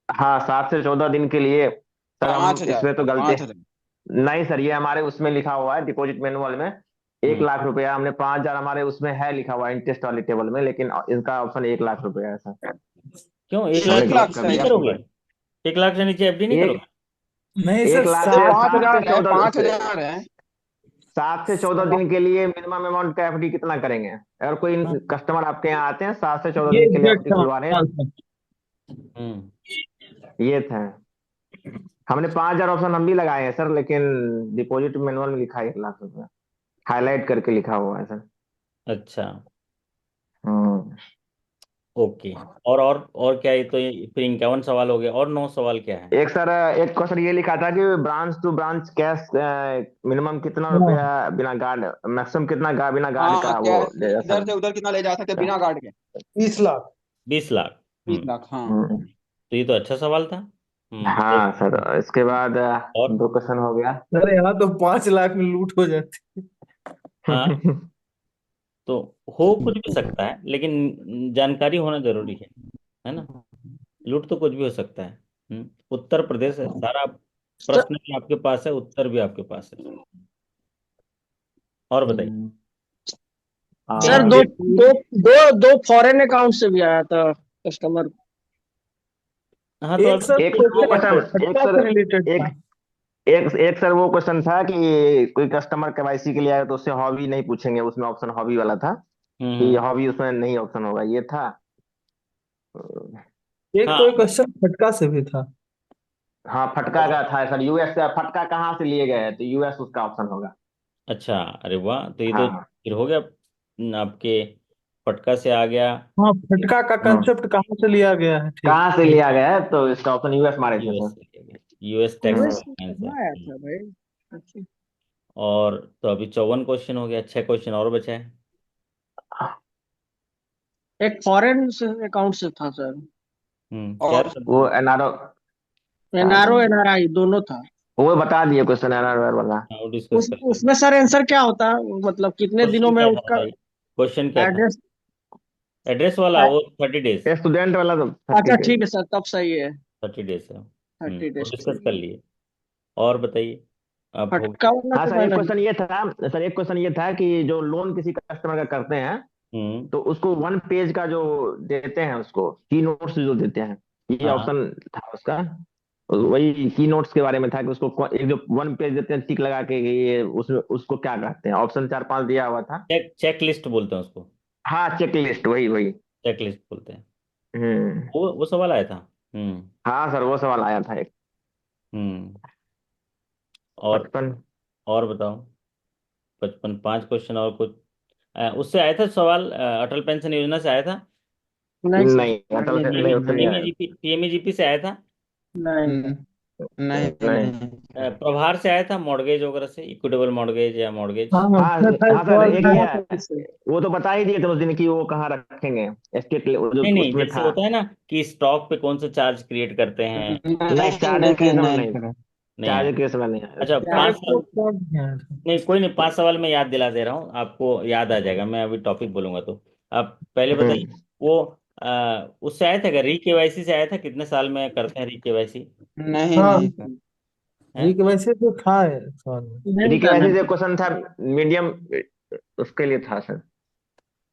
हाँ, 7 से 14 दिन के लिए। सर हम 5,000। इसमें तो गलती। 5,000। नहीं सर, ये हमारे उसमें लिखा हुआ है डिपॉजिट मैनुअल में। एक हम्म लाख रुपया हमने 5,000 हमारे उसमें है लिखा हुआ है इंटरेस्ट वाली टेबल में, लेकिन इनका ऑप्शन 1 लाख रुपया है सर। क्यों 1 लाख हमने एक से लाख गलत नीचे कर सर, नहीं दिया। 1 लाख से नीचे एफडी नहीं करोगे। 1 लाख से नीचे एफडी नहीं एक करोगे। नहीं सर, 1 लाख सर से सात। 7 से 5,000 है, 14 5,000 है। 7 से 14 दिन के लिए मिनिमम अमाउंट का एफडी कितना करेंगे, अगर कोई कस्टमर आपके यहाँ आते हैं 7 से 14 ये दिन के लिए एग्जैक्ट एफडी खुलवा रहे हैं। सवाल था। हम्म ये था। हमने 5,000 ऑप्शन हम भी लगाए हैं सर, लेकिन डिपॉजिट मैनुअल में लिखा है 1 लाख रुपया, हाईलाइट करके लिखा हुआ है सर। अच्छा, हम्म। ओके। और क्या, ये तो फिर 51 सवाल हो गए, और 9 सवाल क्या है। एक सर एक क्वेश्चन ये लिखा था कि branch to branch cash minimum कितना रुपया हाँ, बिना गार्ड, मैक्सिमम कितना बिना गार्ड हाँ, का वो कैश देगा इधर सर। से उधर कितना ले जा सकते हैं बिना गार्ड के। 20 लाख। 20 लाख। 20 लाख, हाँ। हम्म। तो ये तो अच्छा सवाल था। हाँ सर, इसके बाद और 2 क्वेश्चन हो गया। अरे यहाँ तो 5 लाख में लूट हो जाती। हाँ, तो हो कुछ भी सकता है, लेकिन जानकारी होना जरूरी है ना। लूट तो कुछ भी हो सकता है। उत्तर प्रदेश है सारा, सर प्रश्न भी आपके पास है, उत्तर भी आपके पास है। और बताइए। सर और दो दो दो दो फॉरेन अकाउंट से भी आया था कस्टमर। हाँ, तो एक अभी सर एक वो क्वेश्चन क्वेश्चन, एक खटका सर से रिलेटेड एक था। एक सर वो क्वेश्चन था कि कोई कस्टमर केवाईसी के लिए आया तो उससे हॉबी नहीं पूछेंगे, उसमें ऑप्शन हॉबी वाला था कि हम्म। हॉबी उसमें नहीं ऑप्शन होगा, ये था। एक कोई हाँ, क्वेश्चन खटका से भी था। हाँ फटका का था सर, यूएस से फटका कहाँ से लिए गए हैं, तो यूएस उसका ऑप्शन होगा। अच्छा, अरे वाह, तो ये तो हाँ फिर हो गया। आपके फटका से आ गया। हाँ, खटका का हाँ, कंसेप्ट कहाँ से लिया गया है, ठीक कहाँ से ठीक। लिया गया है, तो इसका ऑप्शन यूएस मारे थे यूएस सर। से लिया गया, यूएस टैक्स हम्म, यूएस से कंप्लायंस है। कहाँ आया था भाई? अच्छा। और तो अभी 54 क्वेश्चन हो गया, 6 क्वेश्चन और बचा है। एक फॉरेन से अकाउंट से था सर। क्या और था? वो एनआरओ था एनआरओ सर, एनआरआई दोनों था। वो बता दिए क्वेश्चन एनआरओ वाला। हाँ, वो डिस्कस कर लेंगे। उसमें सर आंसर क्या होता है, मतलब कितने दिनों क्वेश्चन में क्या था उसका बताइए, क्वेश्चन क्या था? एड्रेस? एड्रेस वाला वो 30 डेज। स्टूडेंट वाला तो 30 अच्छा डेज ठीक है सर, तब सही है। 30 डेज है। 30 डेज वो डिस्कस ठीक कर है। लिए। और बताइए, आप हो। फटका वाला हाँ तो सर, एक मैंने। क्वेश्चन ये था सर, एक क्वेश्चन ये था कि जो लोन किसी कस्टमर का करते हैं हम्म। तो उसको 1 पेज का जो देते हैं, उसको की नोट्स जो देते हैं, ये हाँ, ऑप्शन था उसका। वही की नोट्स के बारे में था कि उसको एक जो 1 पेज देते हैं टिक लगा के कि ये उसमें उसको क्या कहते हैं, ऑप्शन 4 5 दिया हुआ था। चेक लिस्ट बोलते हैं उसको। हाँ चेक लिस्ट, वही वही। चेक लिस्ट बोलते हैं। हम्म। वो सवाल आया था। हम्म। हाँ सर, वो सवाल आया था एक। हम्म। और 55। और बताओ। 55, 5 क्वेश्चन और कुछ। उससे आया था सवाल, अटल पेंशन योजना से आया था। नहीं सर। नहीं अटल से नहीं नहीं, उससे नहीं आया। पीएमएजीपी पीएमएजीपी से आया था। नहीं नहीं नहीं नहीं। नहीं। प्रभार से आया था, मॉर्गेज वगैरह से, इक्विटेबल मॉर्गेज या मॉर्गेज। हाँ, हाँ उसमें था एक हाँ सर, सवाल एक था। ये है, वो तो बता ही दिए थे उस दिन कि वो कहाँ रखेंगे, स्टेट जो नहीं नहीं, उसमें जैसे था। होता है ना कि स्टॉक पे कौन सा चार्ज क्रिएट करते हैं। नहीं नहीं चार्ज के नहीं समय नहीं नहीं, सर। नहीं आया। चार्ज के समय नहीं आया अच्छा, था। क्या? पांच एक तो सवाल फ्रॉड नहीं आया था। नहीं, कोई नहीं, 5 सवाल मैं याद दिला दे रहा हूँ आपको, याद आ जाएगा, मैं अभी टॉपिक बोलूंगा तो। आप पहले बताइए। हम्म। वो उससे आया था क्या, री केवाईसी से आया था, कितने साल में करते हैं री केवाईसी? नहीं हाँ, नहीं सर। है। वैसे तो था है सवाल में। नहीं था रिकेवाईसी जो नहीं। क्वेश्चन था, मीडियम, उसके लिए था सर।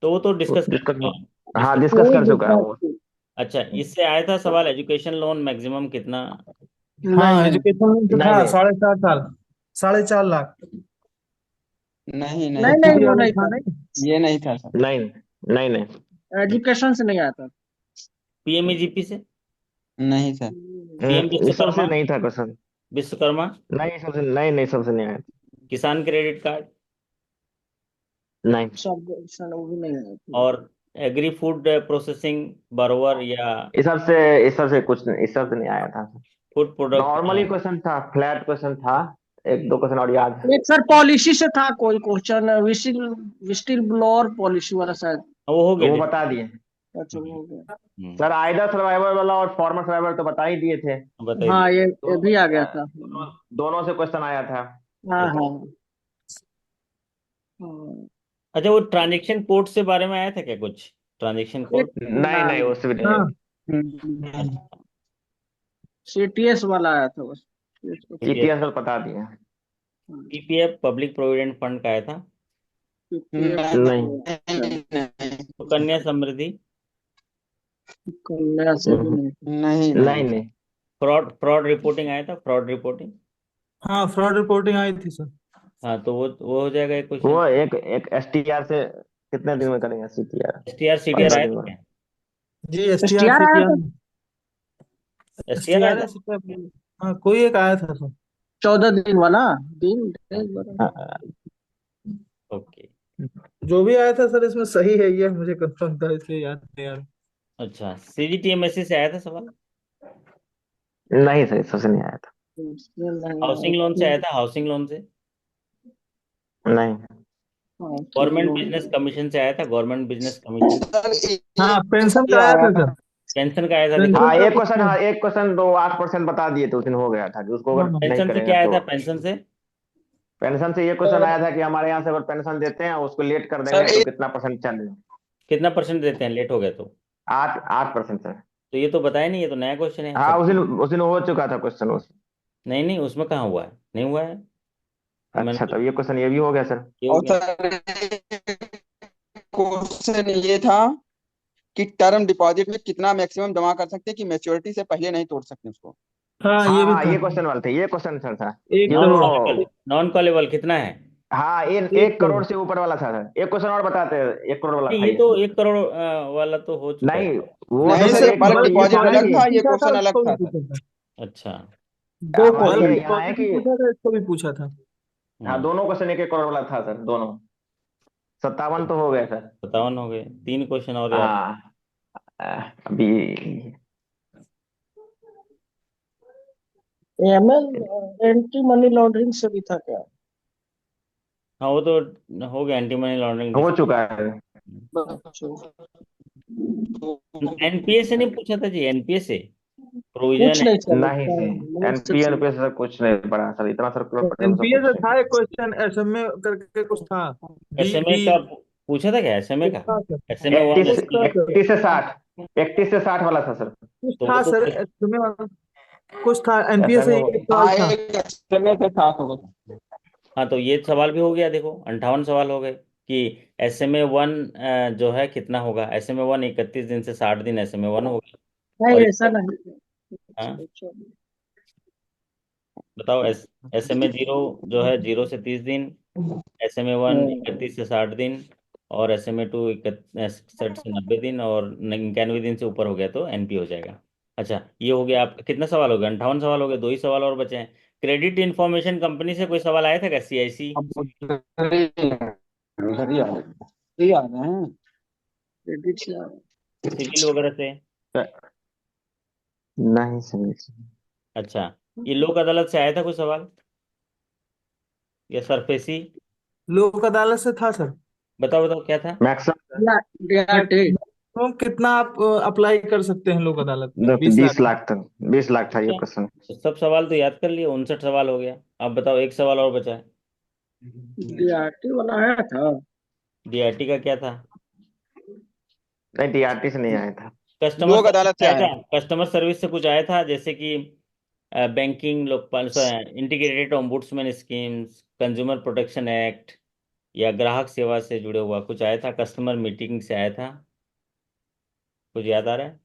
तो वो तो डिस्कस कर डिस्कस, चुके हैं। हाँ डिस्कस। डिस्कस वो कर चुका है दूसरा। वो। अच्छा, इससे आया था सवाल, एजुकेशन लोन मैक्सिमम कितना? नहीं हाँ, नहीं एजुकेशन में तो नहीं था नहीं 4.5 साल, 4.5 लाख। नहीं नहीं। नहीं नहीं, सब्सिडी वो वाला नहीं था था। नहीं। ये नहीं था सर। नहीं नहीं नहीं एजुकेशन से नहीं आता। पीएमईजीपी से? नहीं सर। पीएम इस सबसे विश्वकर्मा? नहीं था क्वेश्चन। विश्वकर्मा? नहीं सबसे नहीं, नहीं सबसे नहीं आया। किसान क्रेडिट कार्ड? नहीं, सब सर वो भी नहीं आया। और एग्री फूड प्रोसेसिंग बरोवर या इस सब से कुछ नहीं, इस सब से नहीं आया था। Food product? नॉर्मली क्वेश्चन था, फ्लैट क्वेश्चन था। 1 2 क्वेश्चन और याद है। एक सर पॉलिसी से था कोई क्वेश्चन, विस्टिल विस्टिल ब्लोअर पॉलिसी वाला शायद। वो हो गया वो बता दिए अच्छा वो हो गया। सर, आइदर सर्वाइवर वाला और फॉर्मर सर्वाइवर तो बता ही दिए थे। बताइए। हाँ ये दोनों भी आ गया था। दोनों से क्वेश्चन आया था। हाँ अच्छा। हाँ हाँ। अच्छा, वो ट्रांजेक्शन कोड से बारे में आया था क्या कुछ? ट्रांजेक्शन एक कोड? नहीं नहीं, उससे भी नहीं हाँ, आया। सीटीएस वाला आया था बस। पीपीएफ? इतिहास तो बता दिए। पीपीएफ पब्लिक प्रोविडेंट फंड का आया था। नहीं। सुकन्या समृद्धि? कन्या से भी नहीं। नहीं नहीं नहीं। नहीं। फ्रॉड रिपोर्टिंग आया था, फ्रॉड रिपोर्टिंग? हाँ, फ्रॉड रिपोर्टिंग आई थी सर। हाँ, तो वो हो जाएगा एक क्वेश्चन। वो एक एक एसटीआर से कितने दिन में करेंगे सीटीआर? एसटीआर सीटीआर 15 आया दिन था में। क्या? जी, S T R STR C T आया आर। था। एस टी एसटीआर आया आर था। है। हाँ, कोई एक आया था सर। 14 दिन वाला। दिन डेज बड़ा। हाँ, ओके। जो भी आया था सर इसमें सही है, ये मुझे कंफर्म था, इसलिए याद नहीं यार। अच्छा, सीजीटीएमएससी से आया था सवाल। नहीं सर, सबसे नहीं आया था। हाउसिंग लोन से आया था, हाउसिंग लोन से। नहीं। गवर्नमेंट बिजनेस कमीशन से आया था, गवर्नमेंट बिजनेस कमीशन। सर हाँ, पेंशन ये का आया आया था था। सर। पेंशन का आया था, पेंशन देखो। हाँ का एक कुछ क्वेश्चन, था। हाँ एक क्वेश्चन तो 8% बता दिए थे उस दिन, हो गया था कि उसको अगर हाँ नहीं पेंशन से करेंगे क्या आया तो। था, पेंशन से? पेंशन से ये क्वेश्चन आया था कि हमारे यहाँ से अगर पेंशन देते हैं उसको लेट कर सर देंगे तो एक कितना परसेंट चलेगा। कितना परसेंट देते हैं लेट हो गए तो? 8% सर। तो ये तो बताया नहीं, ये तो नया क्वेश्चन है हाँ सब। उस दिन हो चुका था क्वेश्चन उस। नहीं नहीं, उसमें कहाँ हुआ है, नहीं हुआ है। तो मैंने अच्छा तो तब ये क्वेश्चन ये भी हो गया सर। ये हो और गया। सर क्वेश्चन ये था कि टर्म डिपॉजिट में कितना मैक्सिमम जमा कर सकते हैं कि मैच्योरिटी से पहले नहीं तोड़ सकते उसको। हाँ, हाँ ये भी हाँ था। ये क्वेश्चन वाले थे, ये क्वेश्चन सर था। एक ये नॉन तो करोड़ कॉलेबल, नॉन कॉलेबल कितना है? हाँ ये एक 1 करोड़ करोड़ से ऊपर वाला था सर। एक क्वेश्चन और बताते हैं, 1 करोड़ वाला नहीं, था ये ये। तो 1 करोड़ वाला तो हो चुका है। नहीं वो नहीं तो जैसे सर सर, एक बल्क करोड़ ये डिपॉजिट था ना अलग कि था, ये पूछा था, क्वेश्चन अलग उसको भी था सर। पूछा था। अच्छा। दो हमारे क्वेश्चन, ये यहाँ है डिपॉजिट कि भी पूछा था, इसको भी पूछा था। हाँ हम्म। दोनों क्वेश्चन 1 1 करोड़ वाला था सर दोनों। 57 तो हो गए सर। 57 हो गए, 3 क्वेश्चन और याद। हाँ अभी एमएल एंटी मनी लॉन्ड्रिंग से भी था क्या? हाँ वो तो हो गया, एंटी मनी लॉन्ड्रिंग हो डिस्कस। चुका है। अच्छा, एनपीए से नहीं पूछा था जी, एनपीए से प्रोविजन पूछ है। नहीं सर, नहीं सर मैंने एनपी सिर्फ एनपी से सर कुछ नहीं पढ़ा सर, इतना सर क्लियर पढ़े तो सब एनपीए कुछ से नहीं था पढ़ा। एक क्वेश्चन, एसएमए करके कुछ था। बी एसएमए बी का पूछा था क्या, एसएमए कुछ का? था सर, एसएमए वन, इकतीस कुछ था एसएमए सर, 31 से 60, 31 से 60 वाला था सर। कुछ तो वो था तो सर, एसएमए वाला कुछ था, एनपीए से एसएमए एक सवाल हाँ था। एक समय से साफ होगा। हाँ, तो ये सवाल भी हो गया, देखो 58 सवाल हो गए कि एसएमए 1 जो है कितना होगा। एसएमए 1 31 दिन से 60 दिन एसएमए 1 होगा। और नहीं ऐसा इसका, नहीं। हाँ अच्छा, बताओ, एसएमए 0 जो है 0 से 30 दिन, एसएमए 1 31 से 60 दिन, और एसएमए 2 61 से 90 दिन, और 91 दिन से ऊपर हो गया तो एनपी हो जाएगा। अच्छा, ये हो गया आपका, कितना सवाल हो गया? 58 सवाल हो गए, 2 ही सवाल और बचे हैं। क्रेडिट इंफॉर्मेशन कंपनी से कोई सवाल आया था क्या, सीआईसी? अब उधर ही आ रहे हैं। क्रेडिट से सिविल वगैरह से? नहीं सर। अच्छा, ये लोक अदालत से आया था कोई सवाल, या सरफेसी? लोक अदालत से था सर। बताओ बताओ क्या था। Maximum DRT. मैक्सिमम कितना आप अप्लाई कर सकते हैं लोक अदालत में? 20 लाख 20 लाख तक, 20 लाख था ये अच्छा, क्वेश्चन। तो सब सवाल तो याद कर लिए, 59 सवाल हो गया। अब बताओ, एक सवाल और बचा है। डीआरटी वाला आया था। डीआरटी का क्या था? नहीं टीआरटी से नहीं आया था। कस्टमर लोक सर्विस अदालत से आया आया। था, कस्टमर सर्विस से कुछ आया था, जैसे कि banking Lokpal, integrated ombudsman schemes, consumer protection act, या ग्राहक सेवा से जुड़े हुआ कुछ आया था, कस्टमर मीटिंग से आया था, कुछ याद आ रहा है?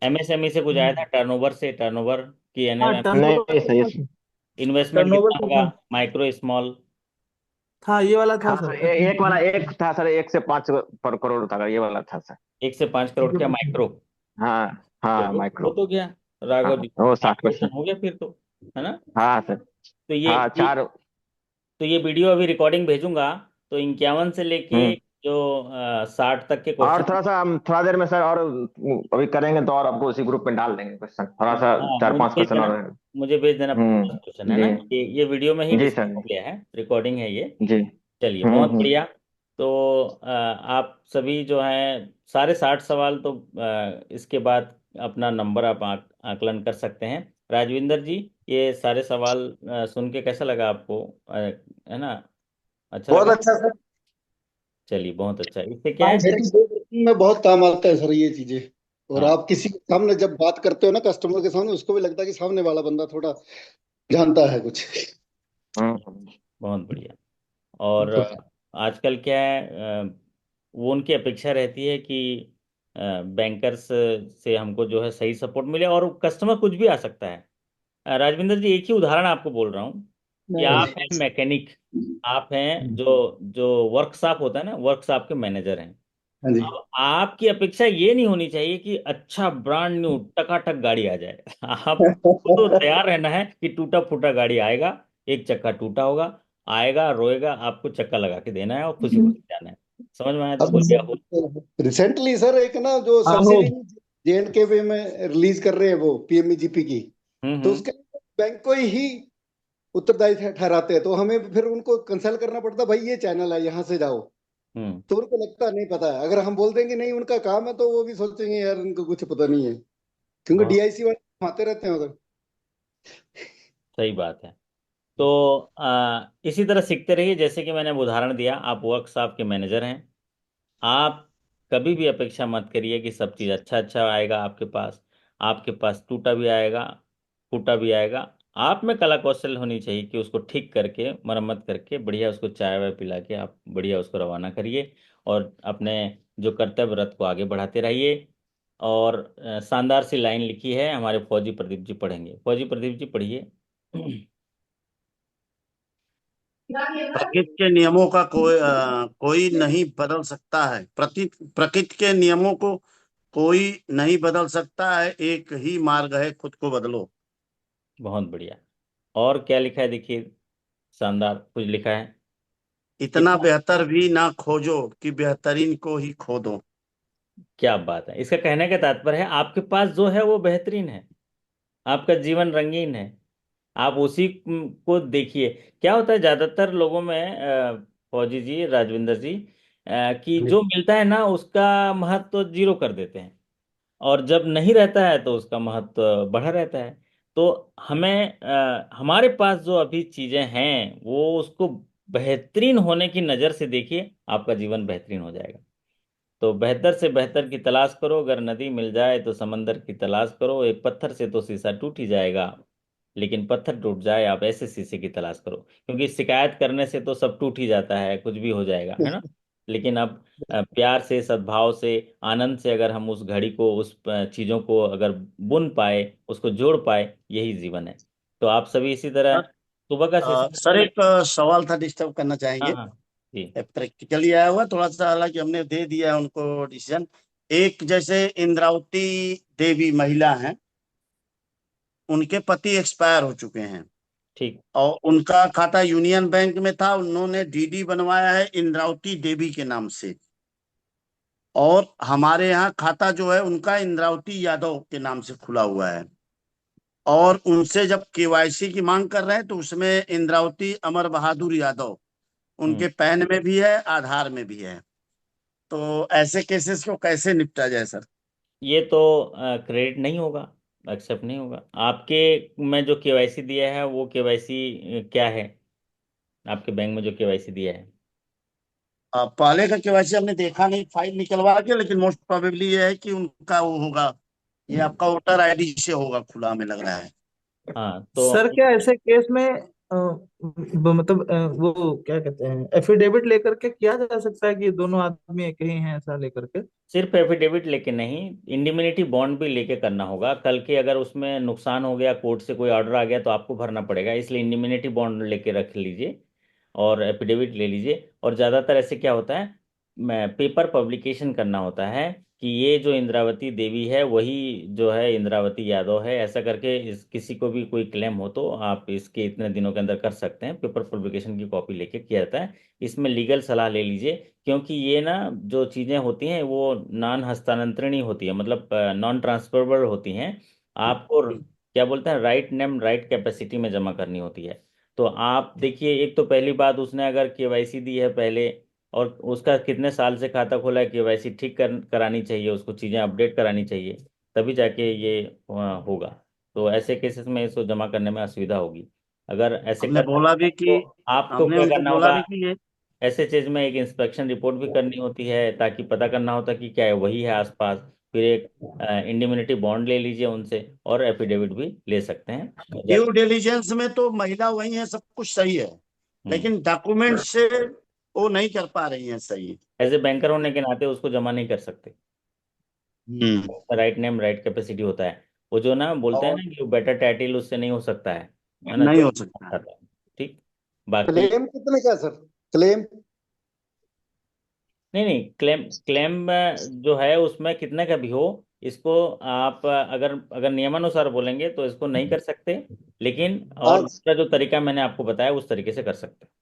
एमएसएमई से कुछ आया था, टर्नओवर से, टर्नओवर की हाँ, एनएम, टर्नओवर नहीं तो सही था है। सर, इन्वेस्टमेंट टर्नओवर कितना तो होगा, था। Micro small. हाँ, ये वाला था हाँ सर सर। एक वाला एक था सर, 1 से 5 पर करोड़ था, ये वाला था सर। 1 से 5 करोड़ क्या, माइक्रो? हाँ हाँ चलो वो माइक्रो। तो गया, हाँ राघव जी, वो 8 क्वेश्चन 60%। हो गया फिर तो, है ना? हाँ सर। तो ये हाँ ये चार। तो ये वीडियो अभी रिकॉर्डिंग भेजूंगा। तो 51 से लेके हम्म। जो 60 तक के और क्वेश्चन। थोड़ा सा हम थोड़ा देर में सर और अभी करेंगे तो और आपको उसी ग्रुप में डाल देंगे क्वेश्चन, थोड़ा सा हाँ, चार मुझे पांच भेज क्वेश्चन देना, और। मुझे भेज देना 10 क्वेश्चन, है जी ना? ये वीडियो में ही जी डिस्कस सर। हो गया है, रिकॉर्डिंग है ये। जी। चलिए, बहुत हम्म। बढ़िया। तो आप सभी जो हैं, सारे 60 सवाल तो इसके बाद अपना नंबर आप आकलन कर सकते हैं। राजविंदर जी, ये सारे सवाल सुन के कैसा लगा आपको, है ना? अच्छा बहुत लगा? अच्छा सर। चलिए, बहुत अच्छा। इससे क्या है, में बहुत काम आता है सर ये चीजें। और हाँ आप किसी के सामने जब बात करते हो ना कस्टमर के सामने, उसको भी लगता है कि सामने वाला बंदा थोड़ा जानता है कुछ। बहुत बढ़िया। और आजकल क्या है, वो उनकी अपेक्षा रहती है कि बैंकर्स से हमको जो है सही सपोर्ट मिले, और कस्टमर कुछ भी आ सकता है। राजविंदर जी, एक ही उदाहरण आपको बोल रहा हूँ कि नहीं। आप हैं मैकेनिक, आप हैं जो जो वर्कशॉप होता है ना, वर्कशॉप के मैनेजर हैं। हाँ जी। अब आपकी अपेक्षा ये नहीं होनी चाहिए कि अच्छा ब्रांड न्यू टकाटक गाड़ी आ जाए। आपको तो तैयार रहना है कि टूटा फूटा गाड़ी आएगा, एक चक्का टूटा होगा, आएगा, रोएगा, आपको चक्का लगा के देना है और खुशी खुशी जाना है। समझ में आया तो अब बोलिए हो। रिसेंटली सर एक ना जो हाँ हो। सब्सिडी जेएंडके में रिलीज कर रहे हैं वो पीएमईजीपी की, तो हम्म। उसके बैंक को ही उत्तरदायी ठहराते हैं, तो हमें फिर उनको कंसल्ट करना पड़ता, भाई ये चैनल है यहाँ से जाओ। तो उनको लगता नहीं पता है। अगर हम बोल देंगे नहीं उनका काम है, तो वो भी सोचेंगे यार उनको कुछ पता नहीं है, क्योंकि बहुत डीआईसी वाले आते रहते हैं उधर। सही बात है। तो इसी तरह सीखते रहिए। जैसे कि मैंने उदाहरण दिया, आप वर्कशॉप के मैनेजर हैं। आप कभी भी अपेक्षा मत करिए कि सब चीज़ अच्छा अच्छा आएगा आपके पास। आपके पास टूटा भी आएगा, फूटा भी आएगा। आप में कला कौशल होनी चाहिए कि उसको ठीक करके, मरम्मत करके, बढ़िया उसको चाय वाय पिला के आप बढ़िया उसको रवाना करिए। और अपने जो कर्तव्य रथ को आगे बढ़ाते रहिए। और शानदार सी लाइन लिखी है, हमारे फौजी प्रदीप जी पढ़ेंगे। फौजी प्रदीप जी पढ़िए। प्रकृति के नियमों का कोई नहीं बदल सकता है। प्रकृति के नियमों को कोई नहीं बदल सकता है, एक ही मार्ग है, खुद को बदलो। बहुत बढ़िया। और क्या लिखा है देखिए, शानदार कुछ लिखा है। इतना इतना, बेहतर भी ना खोजो कि बेहतरीन को ही खो दो। क्या बात है। इसका कहने का तात्पर्य है आपके पास जो है वो बेहतरीन है। आपका जीवन रंगीन है, आप उसी को देखिए। क्या होता है ज्यादातर लोगों में, फौजी जी, राजविंदर जी, कि जो मिलता है ना उसका महत्व तो जीरो कर देते हैं, और जब नहीं रहता है तो उसका महत्व बढ़ा रहता है। तो हमें हमारे पास जो अभी चीजें हैं वो उसको बेहतरीन होने की नजर से देखिए, आपका जीवन बेहतरीन हो जाएगा। तो बेहतर से बेहतर की तलाश करो। अगर नदी मिल जाए तो समंदर की तलाश करो। एक पत्थर से तो शीशा टूट ही जाएगा, लेकिन पत्थर टूट जाए आप ऐसे शीशे की तलाश करो। क्योंकि शिकायत करने से तो सब टूट ही जाता है, कुछ भी हो जाएगा, है ना। लेकिन अब प्यार से, सद्भाव से, आनंद से अगर हम उस घड़ी को, उस चीजों को अगर बुन पाए, उसको जोड़ पाए, यही जीवन है। तो आप सभी इसी तरह सुबह का सेशन सर, अच्छा एक लगा। सवाल था, डिस्टर्ब करना हाँ चाहेंगे। हाँ जी। प्रैक्टिकली आया हुआ थोड़ा सा, हालांकि हमने दे दिया है उनको डिसीजन। एक जैसे इंद्रावती देवी महिला हैं, उनके पति एक्सपायर हो चुके हैं, ठीक। और उनका खाता यूनियन बैंक में था। उन्होंने डीडी बनवाया है इंद्रावती देवी के नाम से, और हमारे यहाँ खाता जो है उनका इंद्रावती यादव के नाम से खुला हुआ है। और उनसे जब केवाईसी की मांग कर रहे हैं तो उसमें इंद्रावती अमर बहादुर यादव हम्म उनके पैन में भी है, आधार में भी है। तो ऐसे केसेस को कैसे निपटा जाए सर? ये तो क्रेडिट नहीं होगा, एक्सेप्ट नहीं होगा आपके। में जो केवाईसी दिया है वो केवाईसी क्या है, आपके बैंक में जो केवाईसी दिया है। पहले का केवाईसी हमने देखा नहीं फाइल निकलवा के, लेकिन मोस्ट प्रोबेबली ये है कि उनका वो होगा, ये आपका वोटर आईडी से होगा, खुला हमें लग रहा है। हाँ तो सर क्या ऐसे केस में मतलब वो क्या कहते हैं, एफिडेविट लेकर के किया जा सकता है कि दोनों आदमी एक ही हैं, ऐसा लेकर के? सिर्फ एफिडेविट लेके नहीं, इंडिमिनिटी बॉन्ड भी लेके करना होगा। कल के अगर उसमें नुकसान हो गया, कोर्ट से कोई ऑर्डर आ गया, तो आपको भरना पड़ेगा। इसलिए इंडिमिनिटी बॉन्ड लेके रख लीजिए और एफिडेविट ले लीजिए। और ज़्यादातर ऐसे क्या होता है, पेपर पब्लिकेशन करना होता है कि ये जो इंद्रावती देवी है वही जो है इंद्रावती यादव है, ऐसा करके इस किसी को भी कोई क्लेम हो तो आप इसके इतने दिनों के अंदर कर सकते हैं। पेपर पब्लिकेशन की कॉपी लेके किया जाता है। इसमें लीगल सलाह ले लीजिए, क्योंकि ये ना जो चीज़ें होती हैं वो नॉन हस्तांतरणीय होती है, मतलब नॉन ट्रांसफरेबल होती हैं। आपको क्या बोलते हैं, राइट नेम राइट कैपेसिटी में जमा करनी होती है। तो आप देखिए, एक तो पहली बात, उसने अगर केवाईसी दी है पहले, और उसका कितने साल से खाता खोला है, केवाईसी ठीक करानी चाहिए, उसको चीज़ें अपडेट करानी चाहिए, तभी जाके ये होगा। तो ऐसे केसेस में इसको जमा करने में असुविधा होगी। अगर ऐसे हमने कर बोला सकते भी हैं कि तो आपको हमने क्या उनको करना बोला होगा, भी कि ये ऐसे चीज में एक इंस्पेक्शन रिपोर्ट भी करनी होती है, ताकि पता करना होता कि क्या है वही है आसपास। फिर एक इंडिमिनिटी बॉन्ड ले लीजिए उनसे, और एफिडेविट भी ले सकते हैं ड्यू जैसे। डिलीजेंस में तो महिला वही है, सब कुछ सही है, हम्म। लेकिन डॉक्यूमेंट से वो नहीं कर पा रही है सही। एज ए बैंकर होने के नाते उसको जमा नहीं कर सकते। हम्म। राइट नेम राइट कैपेसिटी होता है। वो जो ना बोलते हैं और ना कि वो बेटर टाइटिल उससे नहीं हो सकता है ना, नहीं जो हो सकता है। ठीक। बाकी क्लेम कितने का सर? क्लेम? नहीं नहीं, क्लेम क्लेम जो है उसमें कितने का भी हो, इसको आप अगर अगर नियमानुसार बोलेंगे तो इसको नहीं कर सकते। लेकिन और आज दूसरा जो तरीका मैंने आपको बताया उस तरीके से कर सकते हैं।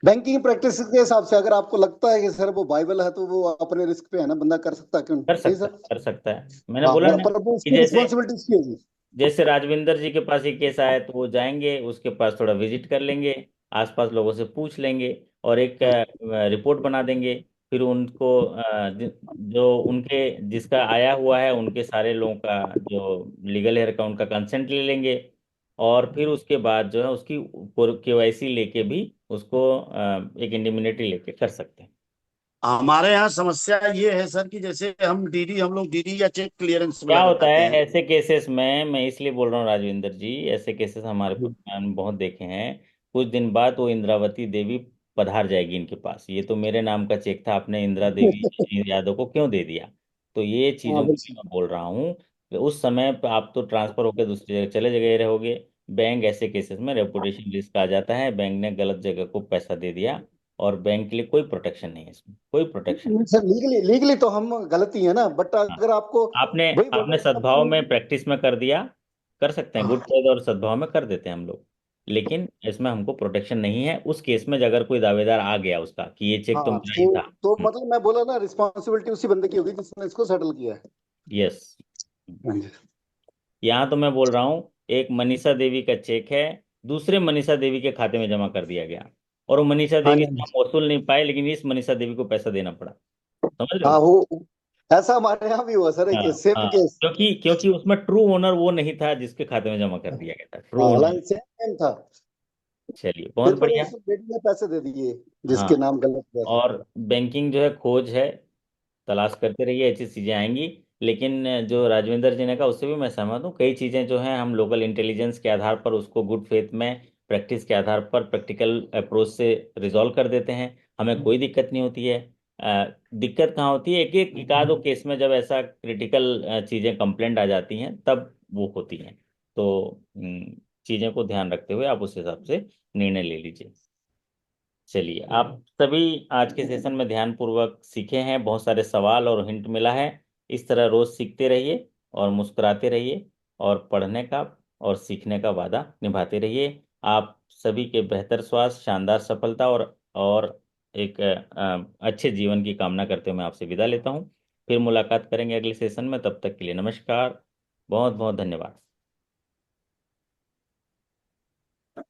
बैंकिंग प्रैक्टिस के हिसाब से अगर आपको लगता है कि सर वो बाइबल है, तो वो अपने रिस्क पे है ना, बंदा कर सकता है, क्यों कर नहीं सकता सर? है, कर सकता है। मैंने हाँ, बोला ना पर वो कि उसकी जैसे रिस्पॉन्सिबिलिटी उसकी होगी। जैसे राजविंदर जी के पास ये केस आया तो वो जाएंगे, उसके पास थोड़ा विजिट कर लेंगे, आसपास लोगों से पूछ लेंगे, और एक रिपोर्ट बना देंगे। फिर उनको जो उनके जिसका आया हुआ है उनके सारे लोगों का जो लीगल हेयर का उनका कंसेंट ले लेंगे। और फिर उसके बाद जो है उसकी केवाईसी लेके भी उसको एक इंडिमिनिटी लेके कर सकते हैं। हमारे यहाँ समस्या ये है सर कि जैसे हम लोग डीडी या चेक क्लियरेंस में क्या होता लगाते है हैं। ऐसे केसेस में, मैं इसलिए बोल रहा हूँ राजविंदर जी, ऐसे केसेस हमारे मैंने बहुत देखे हैं। कुछ दिन बाद वो इंद्रावती देवी पधार जाएगी इनके पास, ये तो मेरे नाम का चेक था, आपने इंदिरा देवी यादव को क्यों दे दिया। तो ये हाँ चीज़ों के लिए बिल्कुल। मैं बोल रहा हूँ कि उस समय पे आप तो ट्रांसफर होकर दूसरी जगह चले गए रहोगे। बैंक ऐसे केसेस में रेपुटेशन रिस्क आ जाता है, बैंक ने गलत जगह को पैसा दे दिया, और बैंक के लिए कोई प्रोटेक्शन नहीं है, इसमें कोई प्रोटेक्शन सर लीगली लीगली तो हम गलती है ना, बट नहीं। अगर आपको आपने वही बोल आपने रहे हैं कि सद्भाव अपनी। में प्रैक्टिस में कर दिया, कर सकते हैं, गुड हाँ फेथ और सद्भाव में कर देते हैं हम लोग। लेकिन इसमें हमको प्रोटेक्शन नहीं है उस केस में अगर कोई दावेदार आ गया उसका कि ये चेक तो हाँ, मेरा ही था। तो मतलब मैं बोला ना, रिस्पॉन्सिबिलिटी उसी बंदे की होगी जिसने इसको सेटल किया है। यस। हाँ जी। यहाँ तो मैं बोल रहा हूँ एक मनीषा देवी का चेक है, दूसरे मनीषा देवी के खाते में जमा कर दिया गया, और वो मनीषा हाँ देवी जी। से हम वसूल नहीं पाए, लेकिन इस मनीषा देवी को पैसा देना पड़ा। समझ रहे हाँ हो। वो ऐसा हमारे यहाँ भी हुआ सर, एक हाँ सेम हाँ, केस। क्योंकि क्योंकि उसमें ट्रू ओनर वो नहीं था जिसके खाते में जमा कर दिया गया था, ट्रू हाँ ओनर। हालांकि सेम था। चलिए फिर बहुत पर बढ़िया। उस बेटी ने पैसे दे दिए हाँ, जिसके नाम गलत है। और बैंकिंग जो है खोज है, तलाश करते रहिए, ऐसी चीज़ें आएंगी। लेकिन जो राजविंदर जी ने कहा उससे भी मैं सहमत हूँ, कई चीज़ें जो हैं हम लोकल इंटेलिजेंस के आधार पर उसको गुड फेथ में प्रैक्टिस के आधार पर प्रैक्टिकल अप्रोच से रिजॉल्व कर देते हैं, हमें कोई दिक्कत नहीं होती है। दिक्कत कहाँ होती है, एक एक एकाध दो केस में जब ऐसा क्रिटिकल चीज़ें कंप्लेंट आ जाती हैं तब वो होती हैं। तो चीज़ों को ध्यान रखते हुए आप उस हिसाब से निर्णय ले लीजिए। चलिए, आप सभी आज के सेशन में ध्यानपूर्वक सीखे हैं, बहुत सारे सवाल और हिंट मिला है। इस तरह रोज सीखते रहिए और मुस्कुराते रहिए, और पढ़ने का और सीखने का वादा निभाते रहिए। आप सभी के बेहतर स्वास्थ्य, शानदार सफलता और एक अच्छे जीवन की कामना करते हुए मैं आपसे विदा लेता हूं। फिर मुलाकात करेंगे अगले सेशन में, तब तक के लिए नमस्कार, बहुत बहुत धन्यवाद।